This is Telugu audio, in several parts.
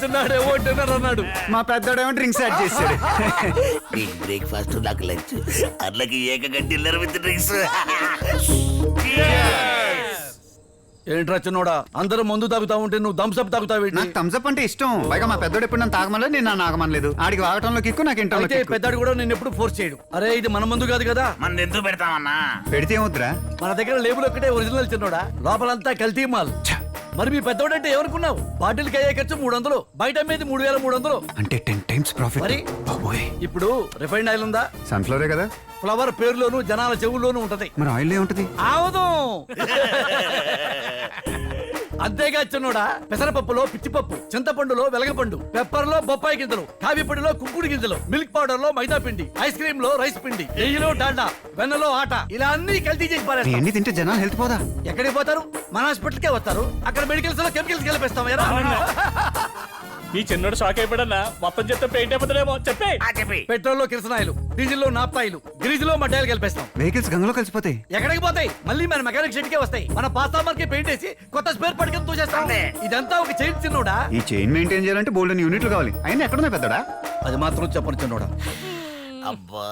చిన్నాడేమో డిన్నర్ అన్నాడు. మా పెద్దోడేమో డ్రింక్స్ యాడ్ చేశాడు. నీకు బ్రేక్ఫాస్ట్ నాకు లంచ్ అట్లకి ఏకంగా డిన్నర్ విత్ డ్రింక్స్. ఏంట్రా చిన్నోడా, అందరూ మందు తాగుతా ఉంటే నువ్వు థమ్స్అప్ తాగుతావేంటి? నాకు థమ్స్అప్ అంటే ఇష్టం. పైగా మా పెద్దోడు ఎప్పుడు నన్ను తాగమలేదు, నేను నన్ను ఆగమనలేదు. ఆడికి వాగటంలో కిక్కు, నాకు ఇంట్లో అయితే పెద్దాడు కూడా నిన్ను ఎప్పుడు ఫోర్స్ చేయడు. అరే ఇది మన మందు కాదు కదా, మన ఎందుకు పెడతామన్నా? పెడితే ఏమొద్దురా? మన దగ్గర లేబుల్ ఒక్కటే ఒరిజినల్ చిన్నోడా, లోపలంతా కల్తీ మాల్. మరి మీ పెద్దోడంటే ఏమనుకున్నావు? బాటిల్కి అయ్యే ఖర్చు 300, బయట అమ్మేది 3300. అంటే 10 times ప్రాఫిట్. మరి ఇప్పుడు రిఫైండ్ ఆయిల్ ఉందా? సన్ఫ్లవరే కదా. ఫ్లవర్ పేరులోను జనాల చెవుల్లోనూ ఉంటది. మరి ఆయిల్ ఏముంటది? ఆవదు. అంతేగా చిన్నోడా, పెసరపప్పులో పిచ్చిపప్పు, చింతపండులో వెలగపండు, పెప్పర్ లో బొప్పాయి గింజలు, కాఫీ పొడిలో కుంకుడు గింజలు, మిల్క్ పౌడర్ లో మైదా పిండి, ఐస్ క్రీమ్ లో రైస్ పిండి, నెయ్యిలో డాల్డా, వెన్నలో ఆట, ఇలా అన్ని కల్తీ చేసి పారేస్తాం. ఎన్ని తింటే జనాలు హెల్త్ పోదా? ఎక్కడికి పోతారు? మన హాస్పిటల్ కే వస్తారు. అక్కడ మెడికల్స్ లో కెమికల్స్ కలిపేస్తాం. ఈ చిన్నోడు షాక్ అయిపోడన్నా, మొత్తం చెప్తే పెయింట్ అయిపోతుందేమో. చెప్పే పెట్రోల్ లో కిరసనాయిలు, డీజిల్ లో నాప్తాయిలు, గ్రీజ్ లో మడ్డాయిలు కలిపేస్తాం. వెహికల్స్ గంగలో కలిసిపోతాయి. ఎక్కడికి పోతాయి? మళ్ళీ మన మెకానిక్ షెడ్ కే వస్తాయి. మన పాస్టామర్ కి పెయింట్ వేసి కొత్త స్పేర్ పట్టుకుని తూచేస్తాం. ఇదంతా ఒక చైన్ చిన్నోడా. ఈ చైన్ మెయింటైన్ చేయాలంటే బోల్డెన్ యూనిట్లు కావాలి. అయినా ఎక్కడున్నా పెద్దడా? అది మాత్రం చెప్పను చిన్నోడా. అబ్బా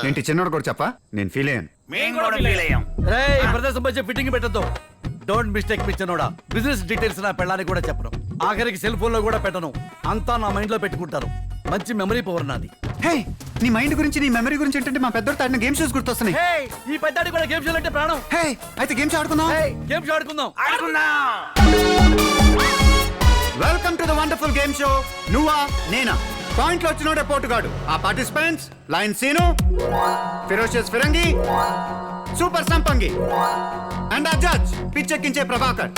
ఏంటి చిన్నోడు కూడా చెప్పా? నేను ఫీల్ అయ్యాను. మేము కూడా ఫీల్ అయ్యాం. రేయ్ ప్రదేశం వచ్చి ఫిట్టింగ్ పెట్టద్దు. డోంట్ మిస్టేక్ మీ చిన్నోడా. బిజినెస్ డీటెయిల్స్ నా పెళ్ళానికి కూడా చెప్పను. ఆఖరికి సెల్ ఫోన్ లో కూడా పెట్టను. అంతా నా మైండ్ లో పెట్టుకుంటారు. మంచి మెమరీ పవర్ నాది. హే, నీ మైండ్ గురించి, నీ మెమరీ గురించి ఏంటంటే మా పెద్దోడు ఆడిన గేమ్ షోస్ గుర్తొస్తున్నాయి. హే, ఈ పెద్దాడి కూడా గేమ్ షో అంటే ప్రాణం. హే, అయితే గేమ్స్ ఆడుకుందాం. హే, గేమ్ షో ఆడుకుందాం. Welcome to the wonderful game show. నువ్వా నేనా? పాయింట్లు వచ్చినోడే పోటుగాడు. ఆ పార్టిసిపెంట్స్ లైన్ సీను, ఫిరోషియస్ ఫిరంగి, సూపర్ సంపంగి అండ్ ఆ జడ్జ్ పిచ్చెక్కించే ప్రభాకర్.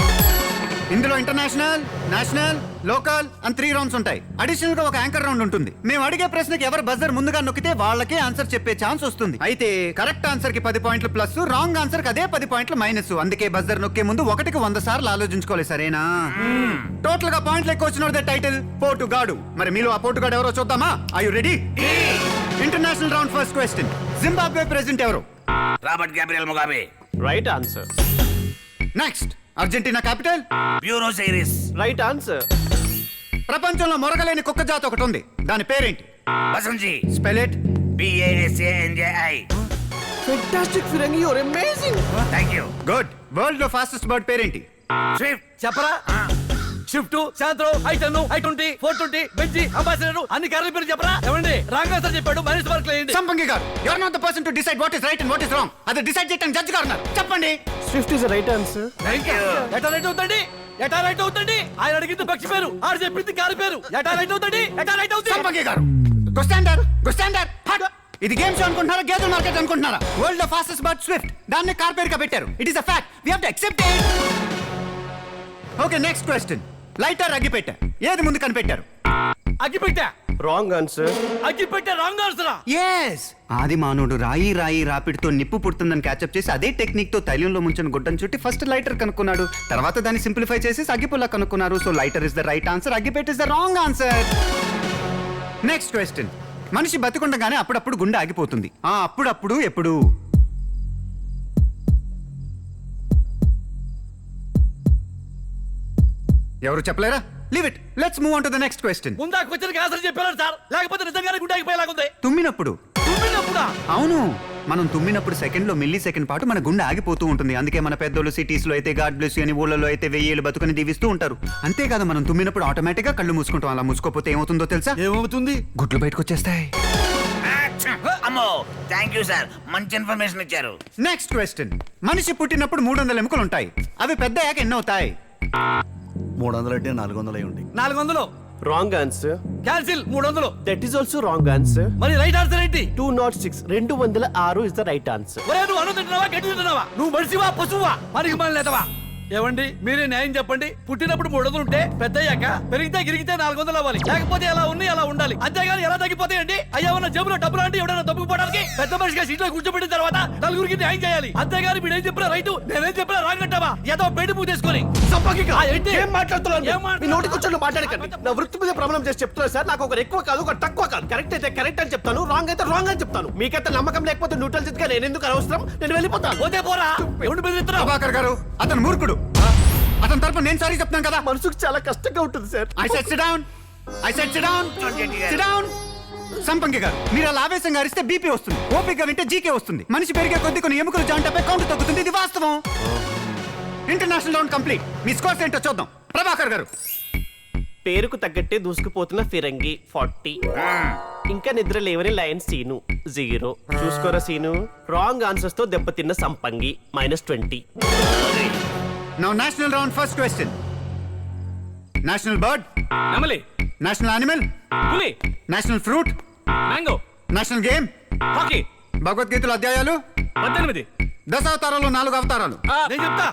ఇందులో ఇంటర్నేషనల్, నేషనల్, లోకల్ అని 3 రౌండ్స్ ఉంటాయి. అడిషనల్ గా ఒక యాంకర్ రౌండ్ ఉంటుంది. మేము అడిగే ప్రశ్నకి ఎవరు బజర్ ముందుగా నొక్కితే వాళ్ళకే ఆన్సర్ చెప్పే ఛాన్స్ వస్తుంది. అయితే కరెక్ట్ ఆన్సర్ కి 10 పాయింట్లు ప్లస్, రాంగ్ ఆన్సర్ కి అదే 10 పాయింట్లు మైనస్. అందుకే బజర్ నొక్కే ముందు 1కి 100 సార్లు ఆలోచించుకోవాలి. సరేనా? టోటల్ గా పాయింట్లు ఎక్కువ వచ్చినోడే టైటిల్ పోటుగాడు. మరి మీలో ఆ పోటుగాడు ఎవరో చూద్దామా? Are you ready? International round first question. Zimbabwe president ఎవరు? Robert Gabriel Mugabe. Right answer. Next. Argentina capital? Buenos Aires. Right answer. ప్రపంచంలో మొరగలేని కుక్క జాతి ఒకటి ఉంది. దాని పేరేంటి? Basenji. Spell it. BASANJI. Fantastic ఫిరంగి, you are amazing. Thank you. Good. World లో ఫాస్టెస్ట్ బర్డ్ పేరేంటి? స్విఫ్ట్. చెప్పరా? Shift, Santro, I10, I20, 420, Benz, Ambassador అన్ని కార్ల పేరు చెప్పరా? ఏమండి రాంగ్ ఆన్సర్ చెప్పాడు. మైనస్ మార్క్ లేండి. సంపంగి గారు, you are not the person to decide what is right and what is wrong. అది డిసైడ్ చేయడానికి జడ్జ్ గారు ఉన్నారు. చెప్పండి. Swift is right answer. ఎటా రైట్ అవుతండి? ఎటా రైట్ అవుతండి? ఆయన అడిగింది పక్షి పేరు, ఆడు చెప్పింది కారు పేరు. ఎటా రైట్ అవుతండి? ఎటా రైట్ అవుతుంది? సంపంగి గారు, గో స్టాండర్. ఇది గేమ్ షో అనుకుంటున్నారా, గేదెల మార్కెట్ అనుకుంటున్నారా? వరల్డ్ లో ఫాస్టెస్ట్ బర్డ్ స్విఫ్ట్. దాన్ని కార్ పేరుగా పెట్టారు. It is a fact. We have to accept it. Okay, next question. Lighter, అగ్గిపెట్టె ఏది ముందు కనిపెట్టారు? అగ్గిపెట్టా. Wrong answer. అగ్గిపెట్టా రాంగ్ ఆన్సరా? yes ఆది మానవుడు రాయి రాపిడితో నిప్పు పుడుతుందని క్యాచప్ చేసి అదే టెక్నిక్ తో తైలంలో ముంచిన గుడ్డను చుట్టి ఫస్ట్ లైటర్ కనుక్కున్నాడు. తర్వాత దాన్ని సింప్లిఫై చేసి అగ్గిపుల్ల కనుక్కున్నారు. So lighter is the right answer, అగ్గిపెట్టె is the wrong answer. Next question. మనిషి బతికుండగానే అప్పుడప్పుడు గుండె ఆగిపోతుంది. అప్పుడప్పుడు ఎప్పుడు? ఎవరు చెప్పలేరా? Leave it. Let's move on to the next question. ముందా క్వశ్చన్ ఆన్సర్ చెప్పారు సార్, లేకపోతే నిజంగానే గుండె ఆగిపోయేలాగుంది. తుమ్మినప్పుడు? తుమ్మినప్పుడా? అవును, మనం తుమ్మినప్పుడు సెకండ్ లో మిల్లీ సెకండ్ పాటు మన గుండె ఆగిపోతూ ఉంటుంది. అందుకే మన పెద్దోళ్ళు సిటీస్ లో అయితే గాడ్ బ్లెస్ యు అని, ఊళ్ళలో అయితే 1000 ఏళ్ళు బతుకుని దీవిస్తూ ఉంటారు. అంతేకాదు, మనం తుమ్మినప్పుడు ఆటోమేటిక్ గా కళ్ళు మూసుకుంటాం. అలా మూసుకోపోతే ఏమవుతుందో తెలుసా? ఏమవుతుంది? గుడ్లు బయటకు వచ్చేస్తాయి. అమ్మో, థాంక్యూ సార్, మంచి ఇన్ఫర్మేషన్ ఇచ్చారు. Next question. మనిషి పుట్టినప్పుడు 300 ఎముకలు ఉంటాయి. అవి పెద్ద అయ్యాక ఎన్ని అవుతాయి? 300 అంటే 400 అయి ఉంటాయి. 400. Wrong answer. Cancel. 300. That is also wrong answer. మరి రైట్ ఆన్సర్ ఏంటి? 206. 206 ఇస్ ద రైట్ ఆన్సర్. ఒరే, నువ్వు అన్నం తింటున్నావా, గడ్డి తింటున్నావా? నువ్వు మనిషివా, పశువా, మనకి మన లేదవా? ఏమండి మీరే న్యాయం చెప్పండి. పుట్టినప్పుడు 300 ఉంటే పెద్దయ్యాక పెరిగితే గిరిగితే 400 అవ్వాలి. లేకపోతే ఎలా ఉన్నాయి అలా ఉండాలి. అంతేగాని ఎలా తగ్గిపోతాయండి? అయ్యా ఉన్న జేబులో డబ్బులు అంటే ఎవడైనా దబ్బుకుపోవడానికి పెద్ద మనిషిగా సీట్లో కూర్చోబెట్టిన తర్వాత నలుగురికి న్యాయం చేయాలి. అంతేగాని వీడేం చెప్పినా రైట్, నేనేం చెప్పినా రాంగ్ అంటావా? ఏదో బయట మూవ్ చేసుకొని ఏం మాట్లాడుతున్నాను? నోటి కూర్చొని మాట్లాడకండి. నా వృత్తి మీద ప్రాబ్లం చేసి చెప్తున్నా సార్. నాకు ఒక ఎక్కువ కాదు, ఒక తక్కువ కాదు. కరెక్ట్ అయితే కరెక్ట్ అని చెప్తాను, రాంగ్ అయితే రాంగ్ అని చెప్తాను. మీకైతే నమ్మకం లేకపోతే న్యూట్రల్ గా నేను ఎందుకు అనవసరం? నేను వెళ్ళిపోతాను. పోతే పోరా. ఎవడు బెదిరిస్తున్నావు? ప్రభాకర్ గారు, అతను మూర్ఖుడు. అతని తరపు నేను సారీ చెప్తాను కదా. మనసుకు చాలా కష్టంగా ఉంటుంది sir. I said sit down. I said SIT down SIT down. సంపంగి గారు మీరు అలా ఆవేశంగా అరిస్తే బీపీ వస్తుంది, ఓపికగా వింటే జీకే వస్తుంది. మనిషి పెరిగే కొద్ది కొన్ని ఎముకలు జాయింట్ పై కౌంట్ తగ్గుతుంది. ఇది వాస్తవం. International round complete. మీ స్కోర్స్ ఏంటో చూద్దాం. ప్రభాకర్ గారు. పేరుకు తగ్గట్టే దూసుకుపోతున్న ఫిరంగి 40. ఇంకా నిద్ర లేవని లయన్ సీను 0. చూసుకోరా సీను, రాంగ్ ఆన్సర్స్ తో దెబ్బతిన్న సంపంగి -20. Now national round first question. National bird, నెమలి, నేషనల్ యానిమల్, పులి, national fruit, mango, national game, hockey, భగవద్గీతలో అధ్యాయాలు, 18. దశావతారాలు 4 అవతారాలు. నేను చెప్తా.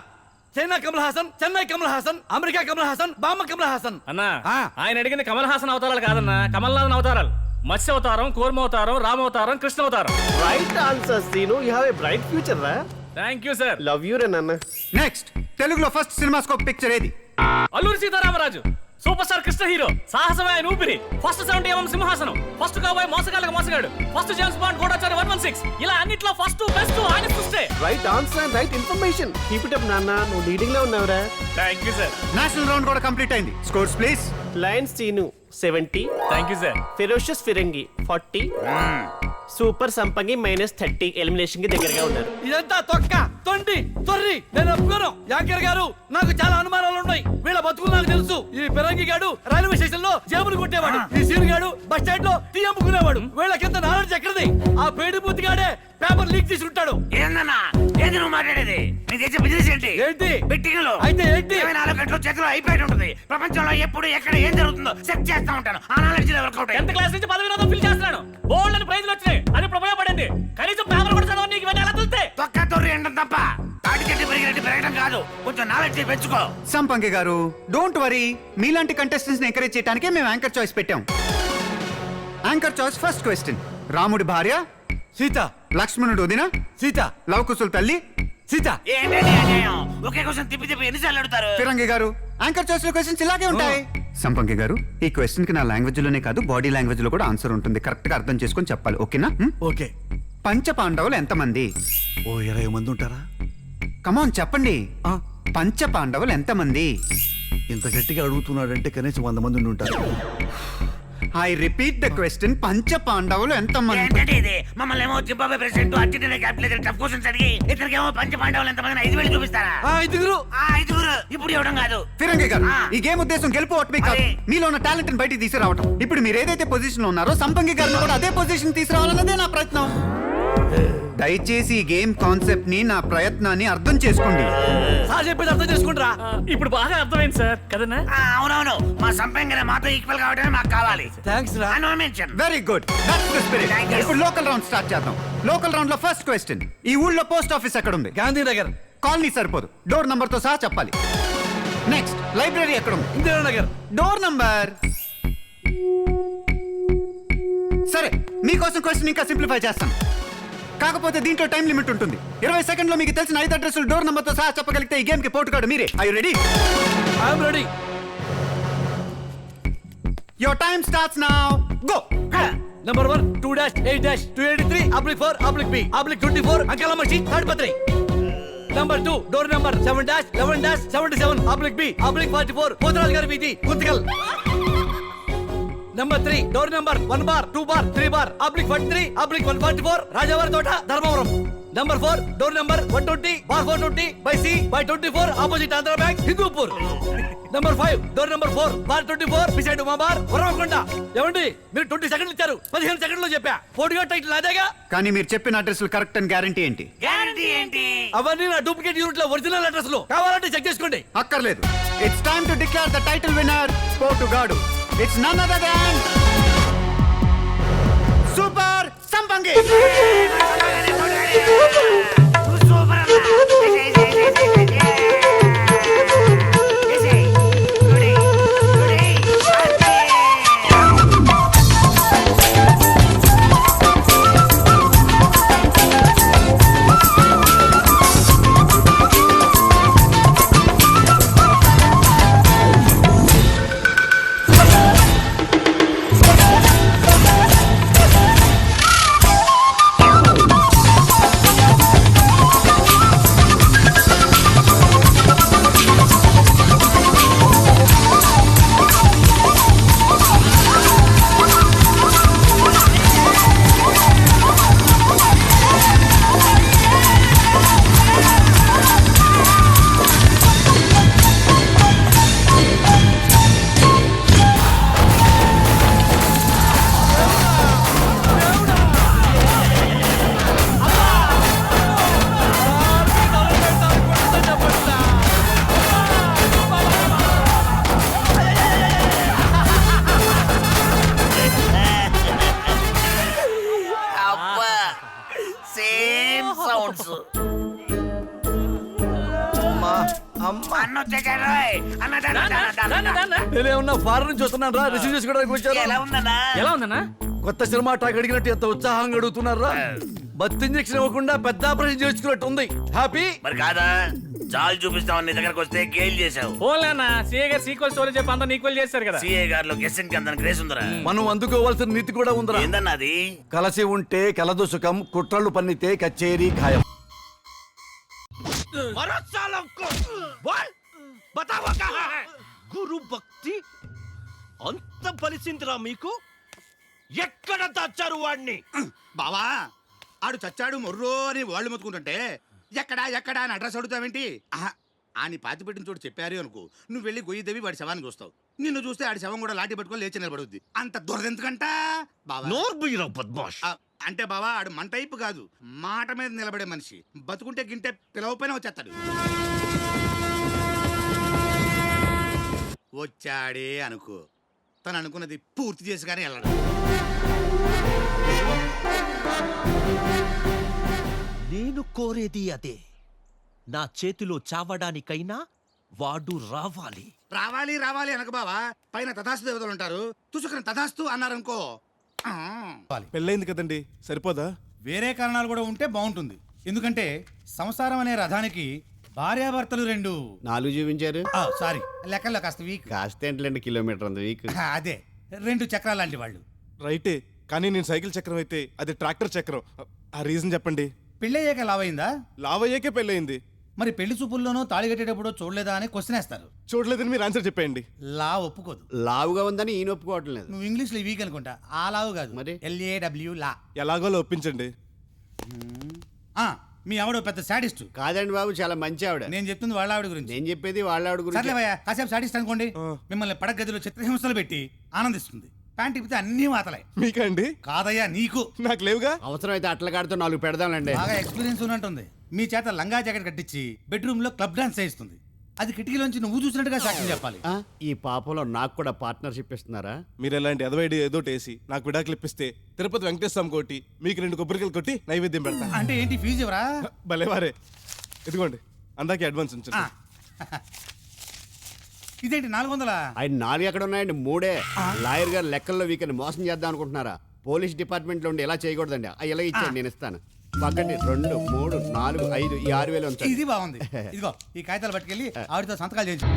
చైనా కమల్ హాసన్, చెన్నై కమల్ హాసన్, అమెరికా కమల్ హాసన్, బామ్మ కమల్ హాసన్. అన్నా ఆ. ఆయన అడిగింది కమల్ హాసన్ అవతారాలు కాదన్నా, కమల్నాథన్ అవతారాలు. మత్స్య అవతారం, కూర్మ అవతారం, రామ అవతారం, కృష్ణ అవతారం. Right answer Seenu, you have a bright future రా. Thank you sir. Love you రే నాన్న. నెక్స్ట్ తెలుగులో ఫస్ట్ సినిమాస్కోప్ పిక్చర్ ఏది? Alluri Sitarama Raju, super star Krishna hero, సాహసమే ఆయన ఊపిరి, ఫస్ట్ 70mm సింహాసనం, ఫస్ట్ కాబోయే మోసగాళ్ళకి మోసగాడు, ఫస్ట్ జేమ్స్ బాండ్ గూఢచారి 116. ఇలా అన్నిట్లో ఫస్ట్ బెస్ట్ ఆయన చూస్తే. Right answer and right information. Keep it up నాన్న, నువ్వు లీడింగ్ లో ఉన్నావురా. Thank you sir. National round కూడా కంప్లీట్ అయింది. Scores please. Lion Seenu 70, thank you sir. Ferocious ఫిరంగి 40, సూపర్ సంపంగి -30. ఎలిమినేషన్ కి దగ్గరగా ఉన్నారు. ఇదంతా తొక్క తొండి తొర్రి. నేను ఒప్పుకోను. యాంకర్ గారు, నాకు చాలా అనుమానాలు ఉన్నాయి. వీళ్ళ బతుకులు నాకు తెలుసు. ఈ పిరంగి గాడు రైల్వే స్టేషన్ లో జేబులు కొట్టేవాడు, ఈ సీన్ గాడు బస్ స్టాండ్ లో టీ అమ్ముకునేవాడు. వీళ్ళకింత నాలెడ్జ్ ఎక్కడిది? ఆ పేడి బుద్ధి గాడే పేపర్ లీక్ చేసి ఉంటాడు. ఏందన్నా ఏంది నువ్వు మాట్లాడేది? నీ చేసే బిజినెస్ ఏంటి? ఏంటి? బెట్టింగ్ లో అయితే ఏంటి? 24 గంటలు చేతిలో అయిపోయి ఉంటుంది. ప్రపంచంలో ఎప్పుడు ఎక్కడ ఏం జరుగుతుందో సెర్చ్ చేస్తా ఉంటాను. ఆ నాలెడ్జ్ వర్కౌట్ 10th క్లాస్ నుంచి 10వ ఫిల్ చేస్తున్నాను. బోల్డ్ అని ప్రైజ్లు వచ్చినాయి. అది ఇప్పుడు ఉపయోగపడింది. కనీసం పేపర్ కూడా చదవని నీకు ఇవన్నీ ఎలా తెలుస్తాయి? తొక్క తొర్రి ఎండం తప్ప తాటి చెట్టు పెరిగినట్టు పెరగడం కాదు. కొంచెం నాలెడ్జ్ పెంచుకో. సంపంగి గారు డోంట్ వరీ. మీలాంటి కంటెస్టెంట్స్ ని ఎంకరేజ్ చేయడానికే మేము యాంకర్ చాయిస్ పెట్టాం. Anchor choice first question. రాముడి భార్య సీత, లక్ష్మణుడు వదిన సీత, లవకుశుల తల్లి సీత. ఏంటండి అన్యాయం? ఒకే క్వశ్చన్ తిప్పి తిప్పి ఎన్నిసార్లు అడుగుతారు? ఫిరంగి గారు యాంకర్ చాయిస్ లో క్వశ్చన్స్ ఇలాగే ఉంటాయి. సంపంగి గారు ఈ క్వశ్చన్ కి నా లాంగ్వేజ్ లోనే కాదు బాడీ లాంగ్వేజ్ లో కూడా ఆన్సర్ ఉంటుంది. కరెక్ట్ గా అర్థం చేసుకొని చెప్పాలి. ఓకేనా? ఓకే. పంచ పాండవులు ఎంతమంది? ఓ 20 మంది ఉంటారా? కమాన్ చెప్పండి. పంచ పాండవులు ఎంతమంది? ఇంత గట్టిగా అడుగుతున్నాడంటే కనీసం 100 మంది ఉండి ఉంటారు. I repeat the question. పంచ పాండవులు ఎంతమంది? ఏంటంటే ఇది? మమ్మల్ని ఏమో Zimbabwe president, Argentina capital tough questions అడిగి ఇతనికి ఏమో పంచ పాండవులు ఎంతమంది 5 వేలు చూపిస్తారా? ఐదుగురు. ఆ 5గురు ఇప్పుడు ఇవ్వడం కాదు. ఫిరంగి గారు ఆ. ఈ గేమ్ ఉద్దేశం గెలుపోవటమే కాదు, అదే. మీలో ఉన్న టాలెంట్ బయటికి తీసుకురావటం. ఇప్పుడు మీరు ఏదైతే పొజిషన్ లో ఉన్నారో సంపంగి గారిని కూడా అదే పొజిషన్ తీసుకురావాలన్నదే నా ప్రయత్నం. దయచేసి ఈ గేమ్ కాన్సెప్ట్ ని, నా ప్రయత్నాన్ని అర్థం చేసుకోండి. సార్ చెప్పేది అర్థం చేసుకుంటారా? ఇప్పుడు బాగా అర్థమైంది సార్ కదన్నా? అవునవును, మా సంపంగిన మాతో ఈక్వల్ కావడమే మాకు కావాలి. థ్యాంక్స్ రా. No mention. Very good. That's the spirit. Thank you. ఇప్పుడు లోకల్ రౌండ్ స్టార్ట్ చేద్దాం. లోకల్ రౌండ్ లో ఫస్ట్ క్వశ్చన్. ఈ ఊళ్ళో పోస్ట్ ఆఫీస్ ఎక్కడ ఉంది? గాంధీనగర్. కాలనీ సరిపోదు, డోర్ నంబర్ తో సహా చెప్పాలి. నెక్స్ట్ లైబ్రరీ ఎక్కడ ఉంది? ఇందిరానగర్. Door number. సరే మీకోసం క్వశ్చన్ ఇంకా సింప్లిఫై చేస్తాను. కాకపోతే దీంట్లో టైం లిమిట్ ఉంటుంది. 20 సెకండ్లో మీకు తెలిసిన 5 అడ్రస్లు డోర్ నంబర్ తో సహా చెప్పగలిగితే ఈ గేమ్ కి పోటుగాడు మీరే. I you ready? I'm ready. Your time starts now. Go. Number 1 2-8-283/4/B/B/24 Ankalamma sheet Tadipatri. Number 2 door number 7-11-77/B/44 Potharaju గారి వీధి Guntakal. Number 3 door number 1 bar 2 bar 3 bar /43/144 రాజావారి తోట Dharmavaram. Number 4 door number 120/420/C/24 opposite Andhra bank Hindupur. Number 5 door number 4 bar 24 beside Uma bar Varavakonda. ఏమండి మీరు 20 సెకండ్లు ఇచ్చారు, 15 సెకండ్లో చెప్పా. పోటుగా టైటిల్ అదేగా. కానీ మీరు చెప్పిన అడ్రస్లు కరెక్ట్ అని గ్యారంటీ ఏంటి? గ్యారంటీ ఏంటి? అవన్నీ నా డూప్లికేట్ యూనిట్ లో ఒరిజినల్ అడ్రస్ లో కావాలంటే చెక్ చేసుకోండి. అక్కర్లేదు. It's time to declare the title winner. పోటుగాడు. It's none other than super సంపంగి. సూపర్ థ్యాంక్స్ అమ్మా అమ్మా అన్న వచ్చేసాడు రోయ్. అన్న దా, దా, దా, దా, దా, దా. నేనేమన్నా ఫారెన్ నుంచి వస్తున్నాను రా రిసీవ్ చేసుకోవడానికి ఎలా వచ్చాను ఉందన్నా ఎలా ఉందన్నా కొత్త సినిమా టాక్ అడిగినట్టు ఎంత ఉత్సాహంగా అడుగుతున్నారా బత్ ఇంజెక్షన్ ఇవ్వకుండా పెద్ద ఆపరేషన్ చేసుకున్నట్టు ఉంది హ్యాపీ మరి కాదా చాలు చూపిస్తామని నీ దగ్గరకు వస్తే గేల్ చేసావు. ఫోన్లే అన్న సిఏ గారు సీక్వెల్ స్టోరీ చెప్పి అంతా ఈక్వల్ చేస్తారు కదా. సిఏ గారిలో గెస్సింగ్ అంత గ్రేస్ ఉందరా. మనం అందుకోవాల్సిన నీతి కూడా ఉందిరా ఏందన్నా అది? కలసి ఉంటే కలదు సుఖం కుట్రలు పన్నితే కచేరీ ఖాయం గురు భక్తి అంత బలిసిందిరా మీకు? ఎక్కడ దాచారు వాడిని? బావా ఆడు చచ్చాడు మొర్రో అని వాళ్ళు మొత్తుకుంటుంటే ఎక్కడా ఎక్కడా అని అడ్రస్ అడుగుతావేంటి ఆని పాతి పెట్టిన చోటు చెప్పారు అనుకో నువ్వు వెళ్ళి గొయ్యి దేవి వాడి శవాన్ని చూస్తావు నిన్ను చూస్తే ఆడి శవం కూడా లాఠీ పట్టుకొని లేచి నిలబడుద్ది అంత దొరదెందుకంట బావా నోర్బుయ్యరా బద్మాష్. అంటే బావా ఆడు మన టైపు కాదు మాట మీద నిలబడే మనిషి బతుకుంటే గింటే పిలవపోయినా వచ్చేస్తాడు వచ్చాడే అనుకో తను అనుకున్నది పూర్తి చేసి కానీ వెళ్ళడు నేను కోరేది అదే. నా చేతిలో చావడానికైనా వాడు రావాలి. రావాలి రావాలి అనక బావా పైన తథాస్తు దేవతలు ఉంటారు తుసుకుని తథాస్తు అన్నారనుకో ఆ. పెళ్ళైంది కదండి సరిపోదా? వేరే కారణాలు కూడా ఉంటే బాగుంటుంది. ఎందుకంటే సంసారం అనే రథానికి భార్యాభర్తలు రెండు 4 చూపించారు సారీ లెక్కల్లో కాస్త వీక్. కాస్తే ఏంటండి కిలోమీటర్ అంత వీక్ అదే 2 చక్రాల లాంటి వాళ్ళు. రైటే, కానీ నేను సైకిల్ చక్రం అయితే అది ట్రాక్టర్ చక్రం. ఆ రీజన్ చెప్పండి. పెళ్ళయ్యాక లావైందా? లావయ్యాకే పెళ్ళయింది. మరి పెళ్లి చూపుల్లోనూ తాళి కట్టేటప్పుడు చూడలేదా అని క్వశ్చన్ వేస్తారు. చూడలేదని మీరు ఆన్సర్ చెప్పండి. లా ఒప్పుకోదు. లావుగా ఉందని ఈయన ఒప్పుకోవట్లేదు. నువ్వు ఇంగ్లీష్ లో వీక్ అనుకుంటా. ఆ లావు కాదు, మరి? LAW లా. ఎలాగోలో ఒప్పించండి. మీ ఆవిడ పెద్ద సాడిస్ట్. కాదండి బాబు, చాలా మంచి ఆవిడ. నేను చెప్తుంది వాళ్ళ ఆవిడ గురించి. నేను చెప్పేది వాళ్ళ ఆవిడ గురించి. సర్లేవయ్యా, కాసేపు సాడిస్ట్ అనుకోండి. మిమ్మల్ని పడక గదిలో చిత్రహింసలు పెట్టి ఆనందిస్తుంది. ప్యాంట్ ఇప్పితే అన్ని మాతలే. మీకండి? కాదయ్యా నీకు. నాకు లేవుగా. అవసరం అయితే అట్ల కాడితో 4 పెడదాంలేండి. బాగా ఎక్స్పీరియన్స్ ఉన్నట్టుంది. మీ చేత లంగా జాకెట్ కట్టించి బెడ్రూమ్ లో క్లబ్ డాన్స్ చేయిస్తుంది. అది కిటికీలోంచి నువ్వు చూసినట్టుగా సాక్ష్యం చెప్పాలి. ఆ, ఈ పాపంలో నాకు కూడా పార్ట్నర్షిప్ ఇస్తున్నారా? మీరు ఎలాంటి ఎదవైడి ఏదో టేసి నాకు విడాకులు ఇప్పిస్తే తిరుపతి వెంకటేశ్వరం కొట్టి మీకు 2 కొబ్బరికాయలు కొట్టి నైవేద్యం పెడతా. అంటే ఏంటి ఫీజు ఎవరా? భలేవారే. ఇదిగోండి అందాకే అడ్వాన్స్ ఉంచండి. ఇదేంటి 400? ఆయన 4 ఎక్కడ ఉన్నాయండి? 3. లాయర్ గారు లెక్కల్లో వీకని మోసం చేద్దాం అనుకుంటున్నారా? పోలీస్ డిపార్ట్మెంట్ లో ఉండి ఎలా చేయకూడదండి. ఇలా ఇచ్చాను, నేను ఇస్తాను. పక్కటి 2, 3, 4, 5 ఈ 6000 ఉంచండి. ఇది బాగుంది. ఇదిగో ఈ కాగితాలు పట్టుకెళ్ళి ఆవిడతో సంతకాలు చేయించు.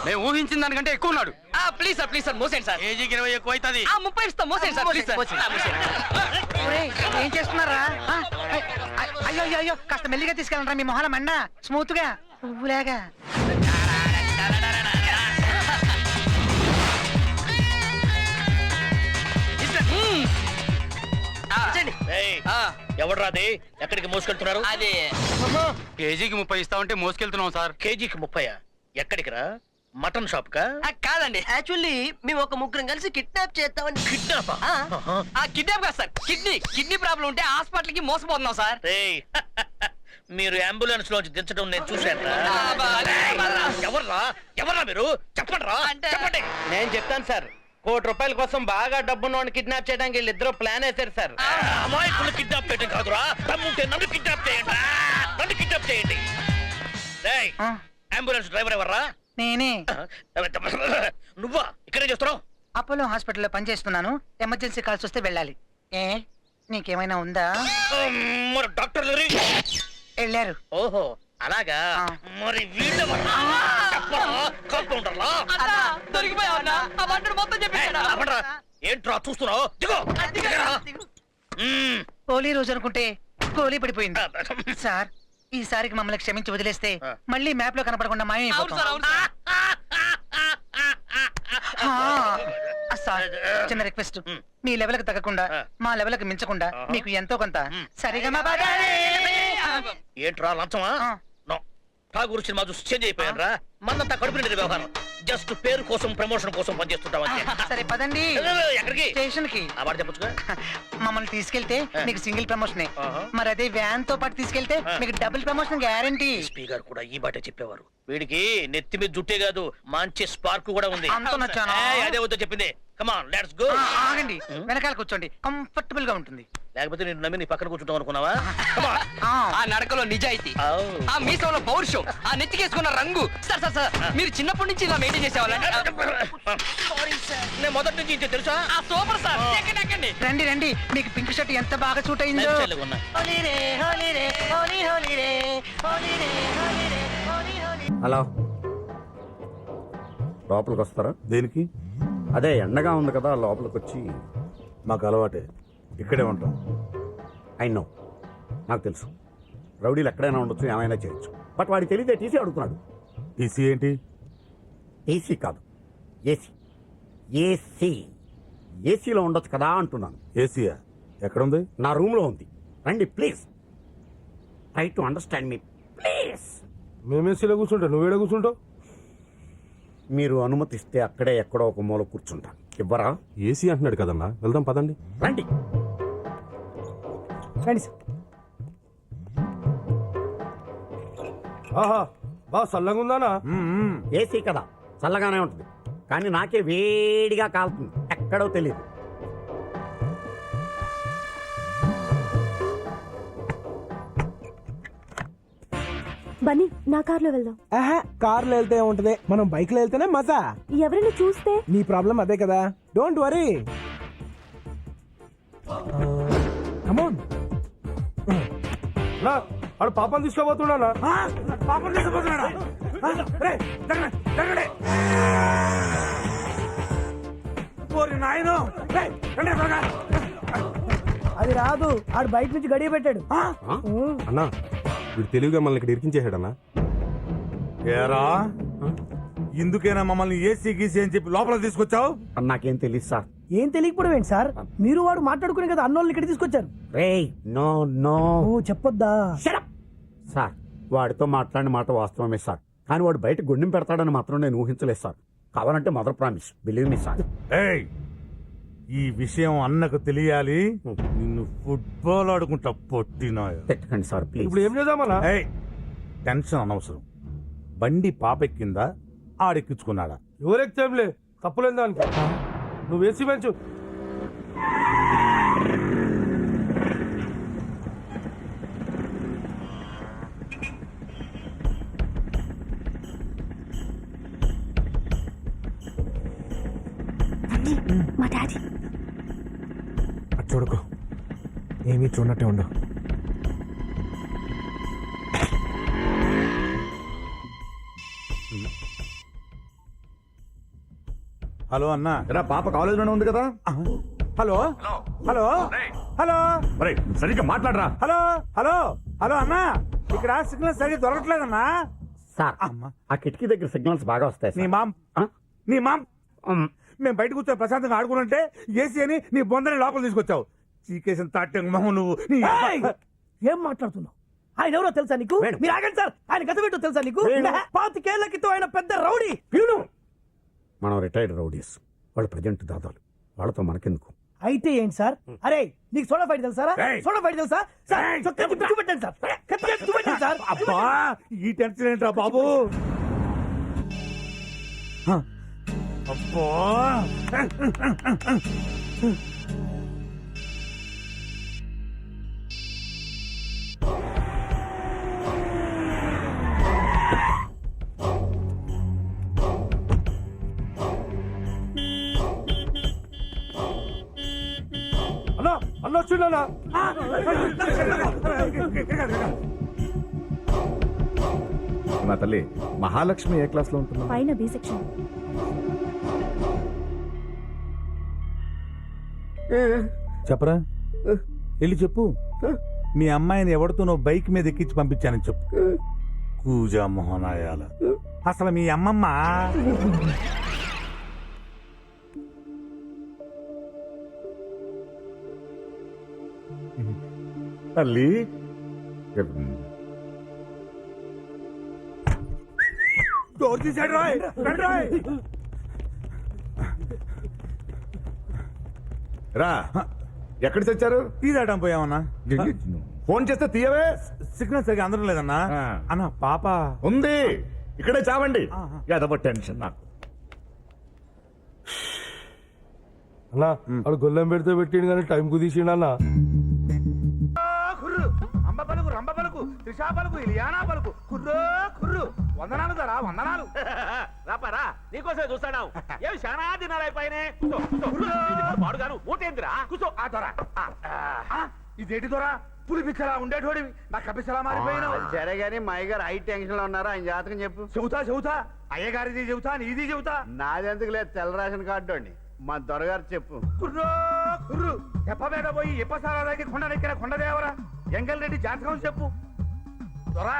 మేము ఊహించిన దానికంటే ఎక్కువ ఉన్నాడు. ప్లీజ్ సార్, ప్లీజ్ సార్, మోసేయండి సార్. ఏజీకి 20 ఎక్కువ అవుతుంది. 30 ఇస్తాం, మోసేయండి సార్, ప్లీజ్ సార్. ఏం చేస్తున్నారా? అయ్యో అయ్యో అయ్యో, కాస్త మెల్లిగా తీసుకెళ్ళండి. మీ మొహాల మండ స్మూత్ గా పువ్వులాగా. ఎవడ్రాది? ఎక్కడికి మోసుకెళ్తున్నారు? అది కేజీకి 30 ఇస్తామంటే మోసుకెళ్తున్నాం సార్. కేజీకి 30? ఎక్కడికి రా? మటన్ షాప్ కా? కాదండి, యాక్చువల్లీ మేము ఒక ముగ్గురం కలిసి కిడ్నాప్ చేస్తామని. కిడ్నాప్? కిడ్నాప్ కాదు సార్, కిడ్నీ ప్రాబ్లం ఉంటే హాస్పిటల్ కి మోసపోతున్నాం సార్. మీరు అంబులెన్స్ లోంచి దించడం నేను చూశాను. ఎవర్రా మీరు? చెప్పండి. చెప్పండి. నేను చెప్తాను సార్. ₹1 కోసం బాగా డబ్బున్నోడిని కిడ్నాప్ చేయడానికి వీళ్ళిద్దరూ ప్లాన్ వేశారు సార్. అమాయకులు కిడ్నాప్ చేయడం కాదురా, తమ్ముంటే నన్ను కిడ్నాప్ చేయండి. నన్ను కిడ్నాప్ చేయండి. అంబులెన్స్ డ్రైవర్ ఎవర్రా? నేనే. నువ్వా? ఇక్కడే చేస్తున్నావు? అపోలో హాస్పిటల్లో పనిచేస్తున్నాను. ఎమర్జెన్సీ కాల్స్ వస్తే వెళ్ళాలి. నీకేమైనా ఉందా? మరి డాక్టర్ వెళ్ళారు. ఓహో అలాగా. మరి వీళ్ళు ఏంట్రా చూస్తున్నావు? హోలీ రోజు అనుకుంటే గోలీ పడిపోయింది. సార్ ఈసారికి మమ్మల్ని క్షమించి వదిలేస్తే మళ్ళీ మ్యాప్ లో కనపడకుండా మాయమైపోతాం. సార్ చిన్న రిక్వెస్ట్, మీ లెవెల్ కి తగ్గకుండా మా లెవెల్ కి మించకుండా మీకు ఎంతో కొంత సరిగా ఏంట్రా లంచమా? ఠాగూర్ సినిమా చూసి చేంజ్ అయిపోయాను రా. మనంతా కడుపు నిండిన వ్యవహారం. జస్ట్ పేరు కోసం ప్రమోషన్ కోసం పనిచేస్తుంటాం అంతే. సరే పదండి ఎక్కడికి? స్టేషన్ కి. ఆ మాట చెప్పొచ్చుగా. మమ్మల్ని తీసుకెళ్తే మీకు సింగిల్ ప్రమోషన్, మరి అదే వ్యాన్ తో పాటు తీసుకెళ్తే మీకు డబుల్ ప్రమోషన్ గ్యారంటీ. స్పీకర్ కూడా ఈ బాటే చెప్పేవారు. వీడికి నెత్తి మీద జుట్టే కాదు, మంచి స్పార్క్ కూడా ఉంది. అంత నచ్చానా? అదే వద్దో చెప్పింది. Come on let's go. ఆగండి, వెనకాల కూర్చోండి, కంఫర్టబుల్ గా ఉంటుంది. లేకపోతే నేను నమ్మి నీ పక్కన కూర్చుంటాం అనుకున్నావా? ఆ నడకలో నిజాయితీ, ఆ మీసంలో పౌరుషం, ఆ నెత్తికేసుకున్న రంగు. సార్ సార్ సార్, మీరు చిన్నప్పటి నుంచి ఇలా మెయింటైన్ చేసేవాళ్ళండి. నేను మొదటి నుంచి ఇంతే తెలుసా? సూపర్ సార్, ఎక్కండి ఎక్కండి. రండి రండి, మీకు పింక్ షర్ట్ ఎంత బాగా సూట్ అయిందో. హలో, లోపలికి వస్తారా? దేనికి? అదే ఎండగా ఉంది కదా, లోపలికి వచ్చి. మాకు అలవాటే, ఇక్కడే ఉంటాం. నో, నాకు తెలుసు రౌడీలు ఎక్కడైనా ఉండొచ్చు, ఏమైనా చేయొచ్చు. బట్ వాడికి తెలియదే టీసీ అడుగుతున్నాడు. టీసీ ఏంటి? టీసీ కాదు, ఏసీ. ఏసీ ఏసీలో ఉండొచ్చు కదా అంటున్నాను. ఏసీయా? ఎక్కడుంది? నా రూమ్లో ఉంది. రండి please, try to understand me please. మేము ఏసీలో కూర్చుంటా, నువ్వేడ కూర్చుంటావు? మీరు అనుమతిస్తే అక్కడే ఎక్కడో ఒక మూల కూర్చుంటాను. ఇవ్వరా? ఏసీ అంటున్నాడు కదన్నా, వెళ్దాం పదండి. రండి రండి సార్. ఆహా, బా చల్లగా ఉందానా? ఏసీ కదా, చల్లగానే ఉంటుంది. కానీ నాకే వేడిగా కాలుతుంది, ఎక్కడో తెలియదు. బన్నీ, నా కార్లో వెళ్దాం. కార్లో వెళ్తే ఏముంటది, మనం బైక్ లో వెళ్తేనే మజా. ఎవరైనా చూస్తే నీ ప్రాబ్లం అదే కదా, డోంట్ వరీ. కమోన్. ఆడు పాపం తీసుకోబోతున్నానా? పాపం తీసుకుపోతున్నాడా? అది రాదు, ఆడు బయట నుంచి గడియ పెట్టాడు. అన్నా, వీడు తెలివిగా మనల్ని ఇక్కడ ఇరికించేసాడన్నా. ఏరా, ఇందుకేనా మమ్మల్ని ఏసీ గీసీ అని చెప్పి లోపల తీసుకొచ్చావు? నాకేం తెలియదు సార్. ఏం తెలియకపోవడం ఏంటి సార్, మీరు వాడు మాట్లాడుకునే కదా అన్నోళ్ళని ఇక్కడ తీసుకొచ్చారు. రేయ్, నో నో, చెప్పొద్దా సార్. వాడితో మాట్లాడిన మాట వాస్తవమే సార్, కానీ వాడు బయట గుండెం పెడతాడని మాత్రం నేను ఊహించలేదు సార్. కావాలంటే mother promise, believe me sir. ఏయ్, ఈ విషయం అన్నకు తెలియాలి. నిన్ను ఫుట్బాల్ ఆడుకుంటా పొట్టినా. పెట్టకండి సార్ ప్లీజ్. ఇప్పుడు ఏం చేద్దామన్నా? ఏయ్, టెన్షన్ అనవసరం. బండి పాపెక్కిందా, ఆడెక్కించుకున్నాడా? ఎవరెక్కేంలే, తప్పులేని దానికి. నువ్వు ఏసీ పెంచు. మా డాడీ. అటు చూడకు, ఏమీ చూడనట్టే ఉండవు. హలో అన్నా. ఎరా, పాప కాలేజీలోనే ఉంది కదా. హలో హలో హలో, సరిగ్గా మాట్లాడరా. హలో హలో హలో అన్నా, ఇక్కడ సిగ్నల్ సరిగ్గా దొరకట్లేదన్నా. సార్, ఆ కిటికీ దగ్గర సిగ్నల్స్ బాగా వస్తాయి నీ సార్. మామ్ నీ మామ్ మేము బయట కూర్చొని ప్రశాంతంగా ఆడుకుంటుంటే ఏసీ అని నీ బొందని లోపల తీసుకొచ్చావు. చీకేసిన తాటే మొహం నువ్వు. ఏం మాట్లాడుతున్నావు? ఆయన ఎవరో తెలుసా నీకు? మీరు ఆగండి సార్, ఆయన గత పెట్టో తెలుసా నీకు? 25 ఏళ్ల క్రితం ఆయన పెద్ద రౌడీ. మనం రిటైర్డ్ రౌడీస్, వాళ్ళు ప్రజెంట్ దాదాలు. వాళ్ళతో మనకెందుకు? అయితే ఏంటి సార్? అరే, నీకు సోడా ఫైట్ తెలుసా? సోడా ఫైట్ తెలుసా? చూపెట్టండి సార్, చూపెట్టండి సార్. అబ్బా, ఈ టెన్షన్ ఏంట్రా బాబు? అబ్బా, అన్నా, అన్న వచ్చిండనా? మా తల్లి మహాలక్ష్మి ఏ క్లాస్ లో ఉంటుందా? పైన బి సెక్షన్. చెప్పరా, వెళ్ళి చెప్పు. మీ అమ్మాయిని ఎవరితోనో బైక్ మీద ఎక్కించి పంపించానని చెప్పు. కూజా మోహనాయాల. అసలు మీ అమ్మమ్మ తల్లి డోర్ తీసాడు రాయ్. రా, ఎక్కడ తెచ్చారు? తీదాటం పోయామన్నా. ఫోన్ చేస్తే తీయవే. సిగ్నల్ సరిగా అందరం లేదన్నా. అన్న పాప ఉంది, ఇక్కడే చావండి. యాదవ టెన్షన్ నాకు. అన్నా వాడు గొల్లెం పెడితే పెట్టిండు కానీ టైం కుదిసిండు అన్న. అంబ పలుకు, రంబ పలుకు, త్రిషా పలుకు, ఇలియానా పలుకు, కుర్రో కుర్రు. వందనాలు దరా, వందనాలు. రాపారా, నీకోసమే చూస్తాడావు. ఏమి శానా దినాలు అయిపోయినాయి. పాడుగాను మూటేందిరా కూర్చో. ఆ దొరా ఇదేంటి దొరా? పులి పిచ్చలా ఉండేటోడివి నా కపిసలా మారిపోయినావు. సరే గానీ మా అయ్యగారు హై టెన్షన్ లో ఉన్నారా? ఆయన జాతకం చెప్పు. చెబుతా అయ్యగారిది చెబుతా, నీది చెబుతా. నాదెందుకు లేదు, తెల్ల రేషన్ కార్డు అండి. మా దొరగారు చెప్పు. కుర్రో కుర్రు ఎప్పబేట పోయి ఎప్పసారాకి కొండనెక్కిన కొండదేవరా ఎంగల్ రెడ్డి జాతకం చెప్పు. దొరా